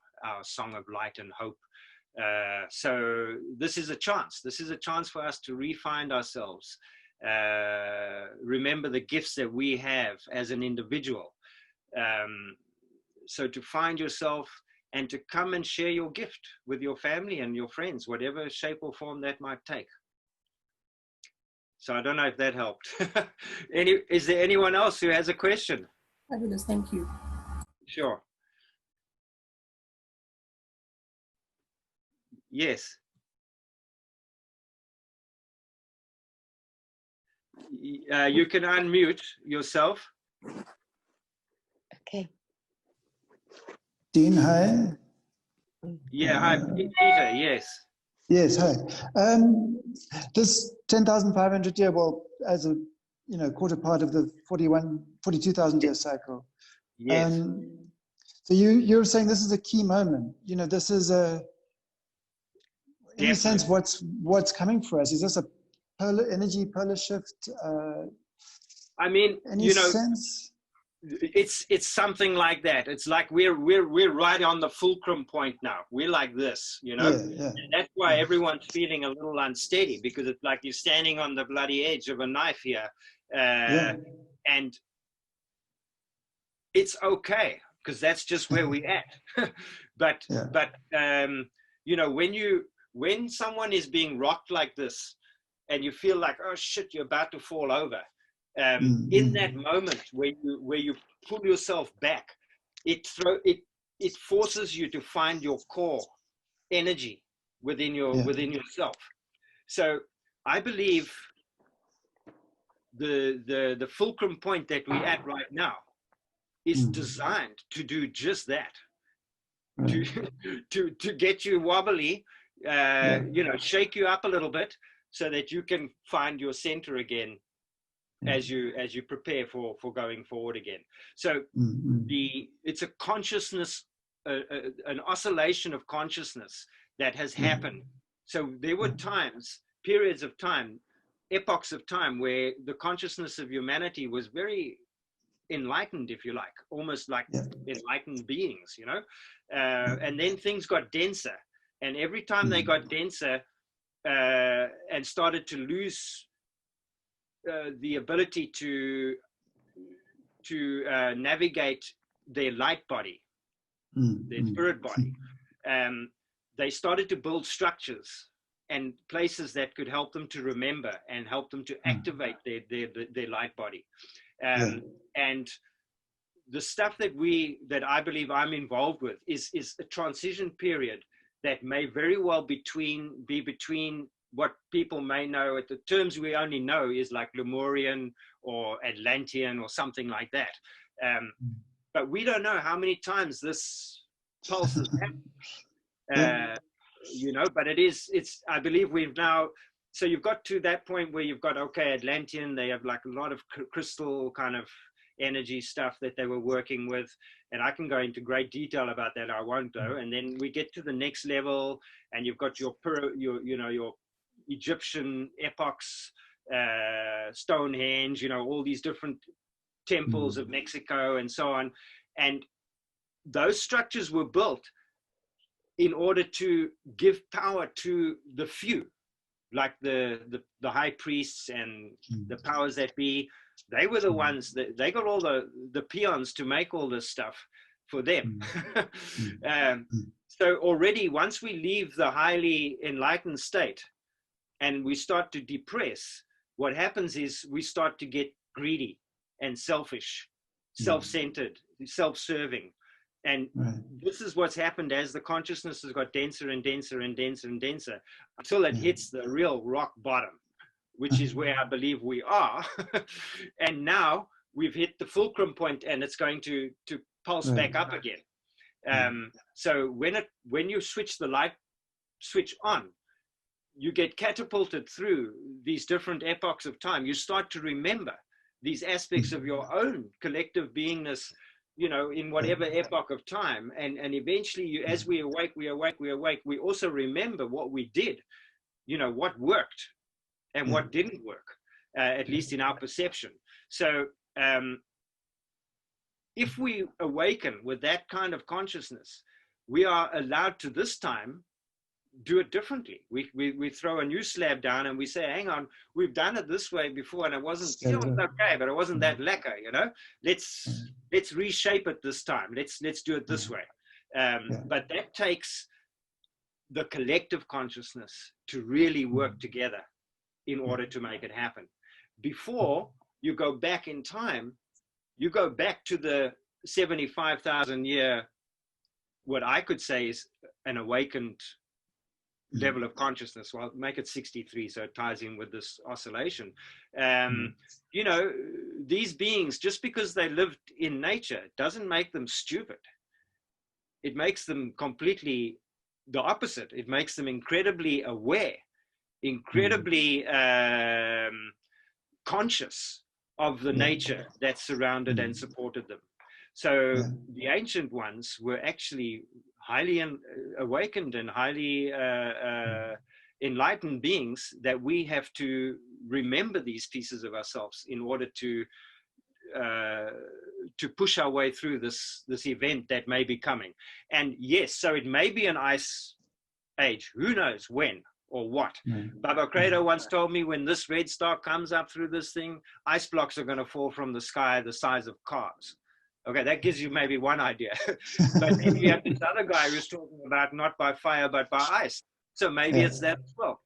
of light and hope. So this is a chance. This is a chance for us to re-find ourselves. Remember the gifts that we have as an individual. So to find yourself and to come and share your gift with your family and your friends, whatever shape or form that might take. So I don't know if that helped. Is there anyone else who has a question? Fabulous, thank you. Sure. Yes. You can unmute yourself. Okay. Dean, hi. Yeah, hi, Peter, yes. Yes, hi. This 10,500 year, well, as a, you know, quarter part of the 42,000 year cycle. Yes. So you're saying this is a key moment. You know, this is a, in a sense, what's coming for us? Is this a energy polar shift? I mean, any you know, sense? It's something like that. It's like we're right on the fulcrum point now. We're like this, you know. Yeah. And that's why everyone's feeling a little unsteady, because it's like you're standing on the bloody edge of a knife here, and it's okay, because that's just where we're at. But you know, when someone is being rocked like this, and you feel like, oh shit, you're about to fall over. In that moment where you pull yourself back, it forces you to find your core energy within yourself. So I believe the fulcrum point that we're at right now is designed to do just that, to get you wobbly, you know, shake you up a little bit so that you can find your center again as you prepare for going forward again. So it's a consciousness, an oscillation of consciousness that has happened. So there were times, periods of time, epochs of time where the consciousness of humanity was very enlightened, if you like, almost like enlightened beings, you know, and then things got denser, and every time they got denser and started to lose the ability to navigate their light body, their spirit body, they started to build structures and places that could help them to remember and help them to activate their light body. And the stuff that I believe I'm involved with is a transition period that may very well be between what people may know, at the terms we only know is like Lemurian or Atlantean or something like that. But we don't know how many times this pulse has happened. You know, but I believe we've now, so you've got to that point where you've got, okay, Atlantean, they have like a lot of crystal kind of energy stuff that they were working with, and I can go into great detail about that. I won't though. And then we get to the next level, and you've got your Egyptian epochs, Stonehenge, you know, all these different temples of Mexico and so on, and those structures were built in order to give power to the few, like the high priests and the powers that be. They were the ones that they got all the peons to make all this stuff for them. So already, once we leave the highly enlightened state and we start to depress, what happens is we start to get greedy and selfish, self-centered, self-serving. And this is what's happened as the consciousness has got denser and denser and denser and denser until it hits the real rock bottom, which is where I believe we are. And now we've hit the fulcrum point, and it's going to pulse back up again. So when you switch the light switch on, you get catapulted through these different epochs of time. You start to remember these aspects of your own collective beingness, you know, in whatever epoch of time. And eventually, as we awake, we also remember what we did, you know, what worked and what didn't work, at least in our perception. So if we awaken with that kind of consciousness, we are allowed to this time do it differently. We throw a new slab down and we say, hang on, we've done it this way before and it wasn't, you know, it was okay, but it wasn't that lekker, you know. Let's reshape it this time. Let's do it this way. But that takes the collective consciousness to really work together in order to make it happen. Before you go back in time, you go back to the 75,000 year, what I could say is an awakened level of consciousness. Well, make it 63 so it ties in with this oscillation. You know, these beings, just because they lived in nature doesn't make them stupid. It makes them completely the opposite. It makes them incredibly aware, incredibly conscious of the nature that surrounded and supported them. So the ancient ones were actually highly awakened and highly enlightened beings that we have to remember these pieces of ourselves in order to push our way through this event that may be coming. And yes, so it may be an ice age. Who knows when or what? Baba Credo once told me, when this red star comes up through this thing, ice blocks are going to fall from the sky the size of cars. Okay, that gives you maybe one idea. But then you have this other guy who's talking about not by fire, but by ice. So maybe it's that as well.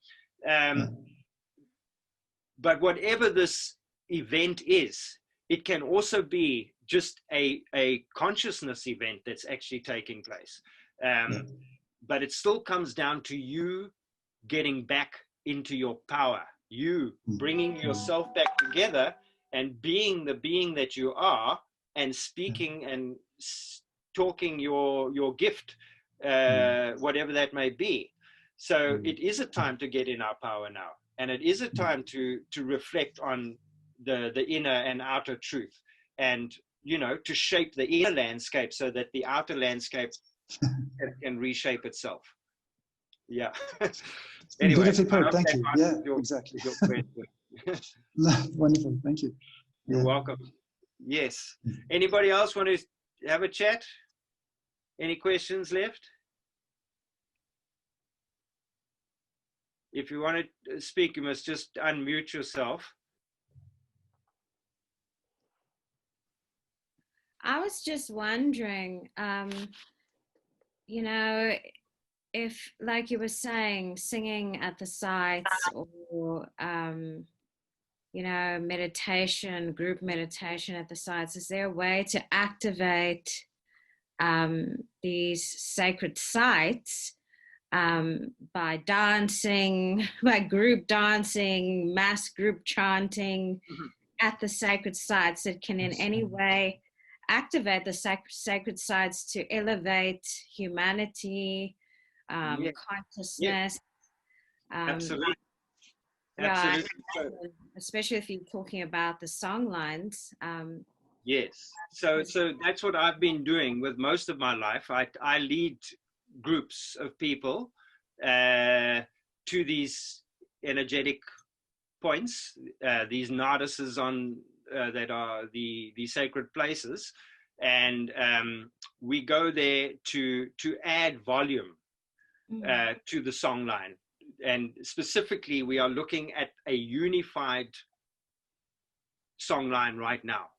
But whatever this event is, it can also be just a consciousness event that's actually taking place. But it still comes down to you getting back into your power, you bringing yourself back together and being the being that you are, and speaking and talking your gift, whatever that may be. So it is a time to get in our power now, and it is a time to reflect on the inner and outer truth, and to shape the inner landscape so that the outer landscape can reshape itself. Yeah. Anyway, beautifully put. Thank you. Yeah, your, exactly. your question. Wonderful. Thank you. You're welcome. Yes. Anybody else want to have a chat? Any questions left? If you want to speak, you must just unmute yourself. I was just wondering, if, like you were saying, singing at the sites or, meditation, group meditation at the sites, is there a way to activate these sacred sites by dancing, by group dancing, mass group chanting at the sacred sites that can in any way activate the sacred sites to elevate humanity, consciousness? Absolutely. Yeah, Absolutely. especially if you're talking about the song lines. Yes. So that's what I've been doing with most of my life. I lead groups of people to these energetic points, these nodices that are the sacred places, and we go there to add volume to the song line. And specifically, we are looking at a unified song line right now,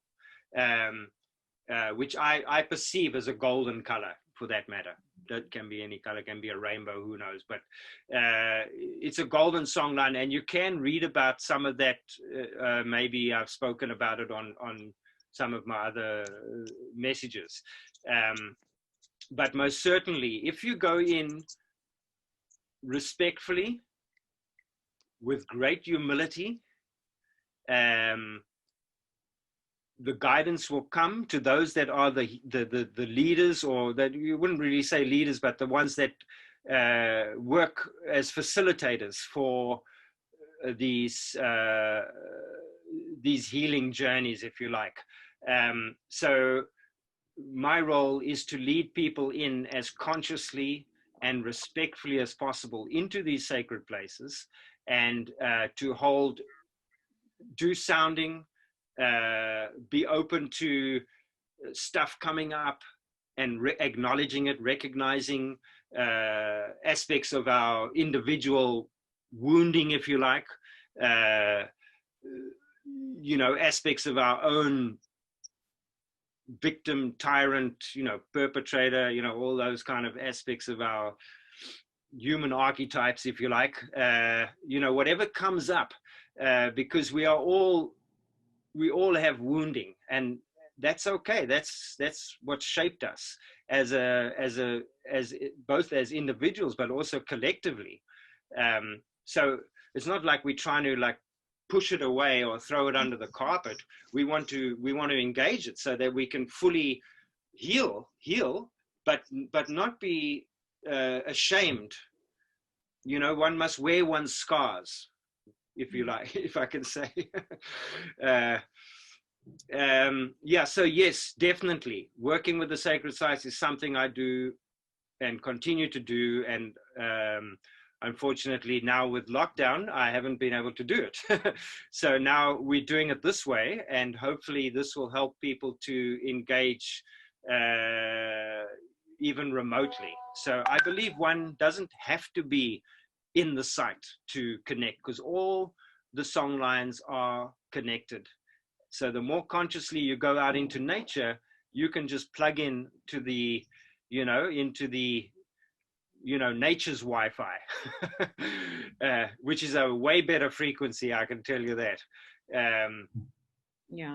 which I perceive as a golden color, for that matter. That can be any color, can be a rainbow, who knows, but it's a golden song line, and you can read about some of that. Maybe I've spoken about it on some of my other messages, but most certainly, if you go in respectfully, with great humility, the guidance will come to those that are the leaders, or that you wouldn't really say leaders, but the ones that work as facilitators for these healing journeys, if you like. So my role is to lead people in as consciously and respectfully as possible into these sacred places, and to do sounding, be open to stuff coming up, and acknowledging it, recognizing aspects of our individual wounding, if you like, aspects of our own victim, tyrant, perpetrator, all those kind of aspects of our human archetypes, if you like, whatever comes up, because we all have wounding, and that's okay. That's what shaped us as both as individuals, but also collectively. So it's not like we're trying to push it away or throw it under the carpet. We want to engage it so that we can fully heal, but not be ashamed. One must wear one's scars, if you like, if I can say. So yes, definitely working with the sacred sites is something I do and continue to do, and unfortunately now with lockdown I haven't been able to do it. So now we're doing it this way, and hopefully this will help people to engage even remotely. So I believe one doesn't have to be in the site to connect, because all the song lines are connected. So the more consciously you go out into nature, you can just plug in to the, nature's Wi-Fi, which is a way better frequency, I can tell you that.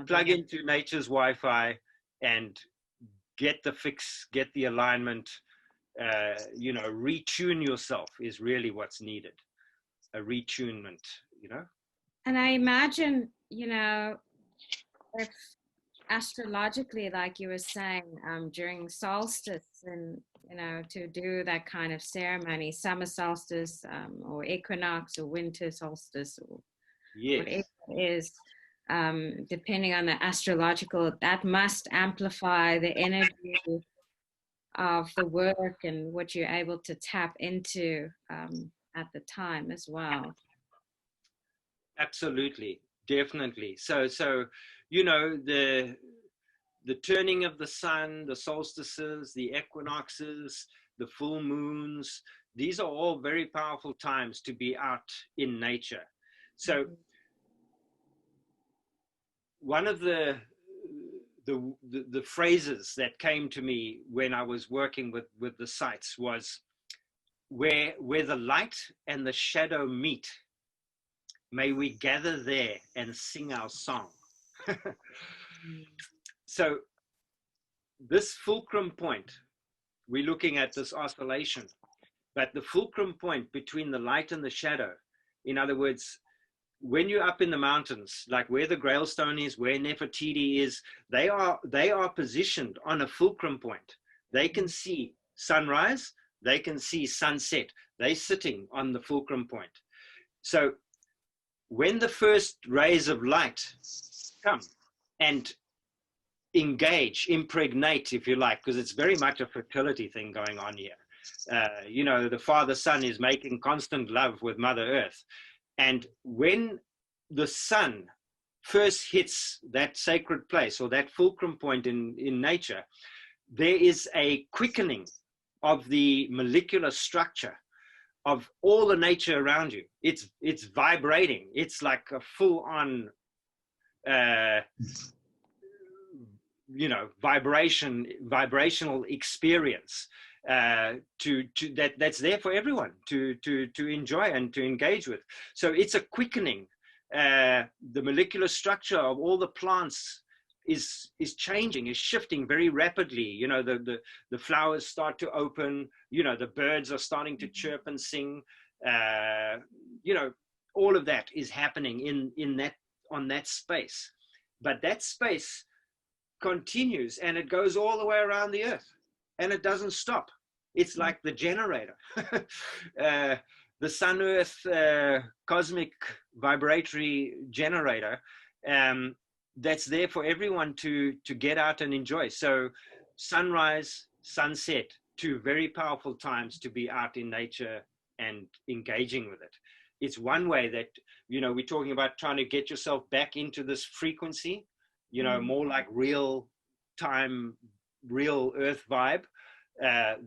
Plug into nature's Wi-Fi and get the fix, get the alignment, retune yourself is really what's needed. A retunement, And I imagine, if astrologically, like you were saying, during solstice, and to do that kind of ceremony, summer solstice, or equinox, or winter solstice, or whatever it is, depending on the astrological, that must amplify the energy of the work and what you're able to tap into at the time as well. Absolutely, definitely. So the turning of the sun, the solstices, the equinoxes, the full moons, these are all very powerful times to be out in nature. So one of the phrases that came to me when I was working with the sites was, where the light and the shadow meet, may we gather there and sing our song. So this fulcrum point, we're looking at this oscillation, but the fulcrum point between the light and the shadow, in other words, when you're up in the mountains, like where the Grailstone is, where Nefertiti is, they are positioned on a fulcrum point. They can see sunrise, they can see sunset. They're sitting on the fulcrum point. So when the first rays of light come and engage, impregnate, if you like, because it's very much a fertility thing going on here. The Father Sun is making constant love with Mother Earth. And when the sun first hits that sacred place, or that fulcrum point in nature, there is a quickening of the molecular structure of all the nature around you. It's vibrating. It's like a full-on vibrational experience that's there for everyone to enjoy and to engage with. So it's a quickening. The molecular structure of all the plants is changing, is shifting very rapidly. The flowers start to open. The birds are starting to chirp and sing. All of that is happening on that space. But that space continues, and it goes all the way around the earth, and it doesn't stop. It's like the generator. The sun earth cosmic vibratory generator that's there for everyone to get out and enjoy. So sunrise, sunset, two very powerful times to be out in nature and engaging with it. It's one way that we're talking about trying to get yourself back into this frequency, more like real time, real earth vibe.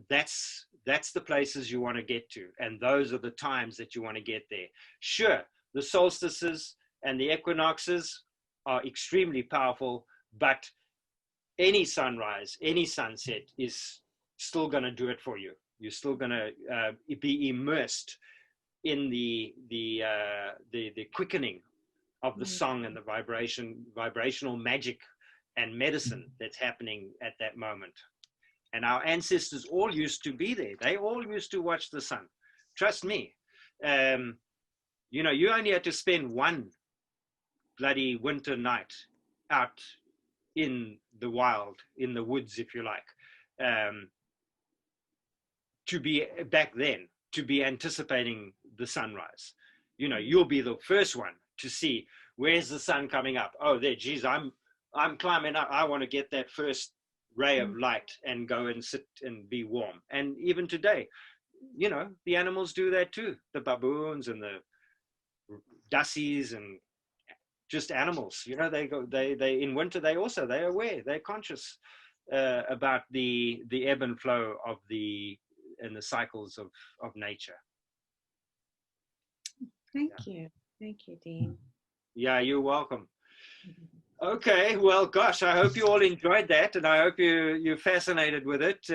That's the places you want to get to, and those are the times that you want to get there. Sure, the solstices and the equinoxes are extremely powerful, but any sunrise, any sunset is still going to do it for you. You're still going to be immersed in the quickening of the song and the vibrational magic and medicine that's happening at that moment. And our ancestors all used to be there. They all used to watch the sun. Trust me. You only had to spend one bloody winter night out in the wild, in the woods, if you like, to be back then, to be anticipating the sunrise. You'll be the first one to see, where's the sun coming up? Oh, there, geez, I'm climbing up. I want to get that first ray of light and go and sit and be warm. And even today, the animals do that too. The baboons and the dassies and just animals, they in winter, they're aware, they're conscious about the ebb and flow of the cycles of nature. Thank you, Dean. Yeah, you're welcome. Okay, well, gosh, I hope you all enjoyed that, and I hope you're fascinated with it.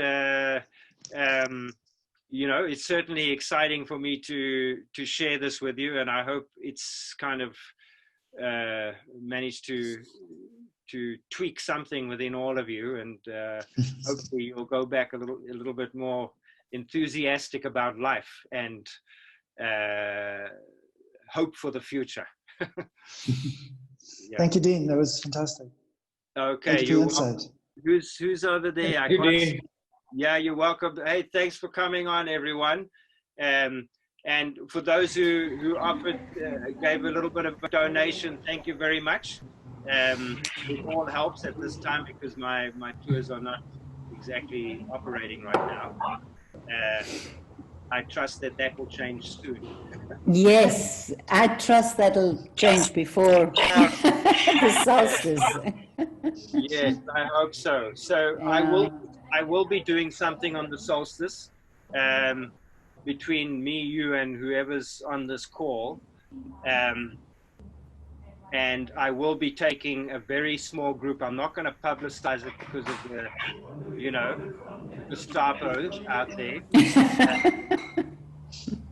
It's certainly exciting for me to share this with you, and I hope it's kind of managed to tweak something within all of you, and hopefully you'll go back a little bit more enthusiastic about life and hope for the future. Yeah. Thank you, Dean. That was fantastic. Okay, Thank you for the insight. who's over there? I can't see. Yeah, you're welcome. Hey, thanks for coming on, everyone. And for those who offered, gave a little bit of a donation, thank you very much. It all helps at this time because my tours are not exactly operating right now. I trust that will change soon. Yes, I trust that'll change before the solstice. Yes, I hope so. So I will be doing something on the solstice between me, you, and whoever's on this call. And I will be taking a very small group. I'm not going to publicize it because of the, Gestapo out there.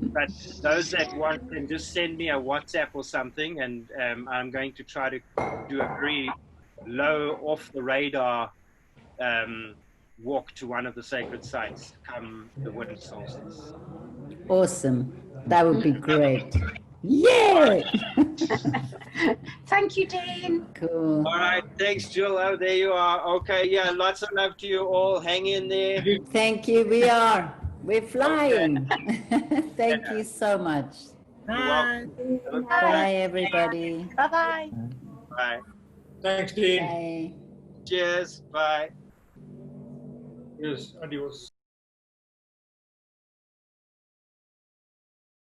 But those that want can just send me a WhatsApp or something, and I'm going to try to do a very low, off the radar walk to one of the sacred sites come the winter solstice. Awesome. That would be great. Yay! Thank you, Dean. Cool. All right. Thanks, Jill. Oh, there you are. Okay. Yeah. Lots of love to you all. Hang in there. Thank you. We're flying. Thank you so much. Bye. Bye, everybody. Bye-bye. Bye. Thanks, Dean. Bye. Cheers. Bye. Yes, adios.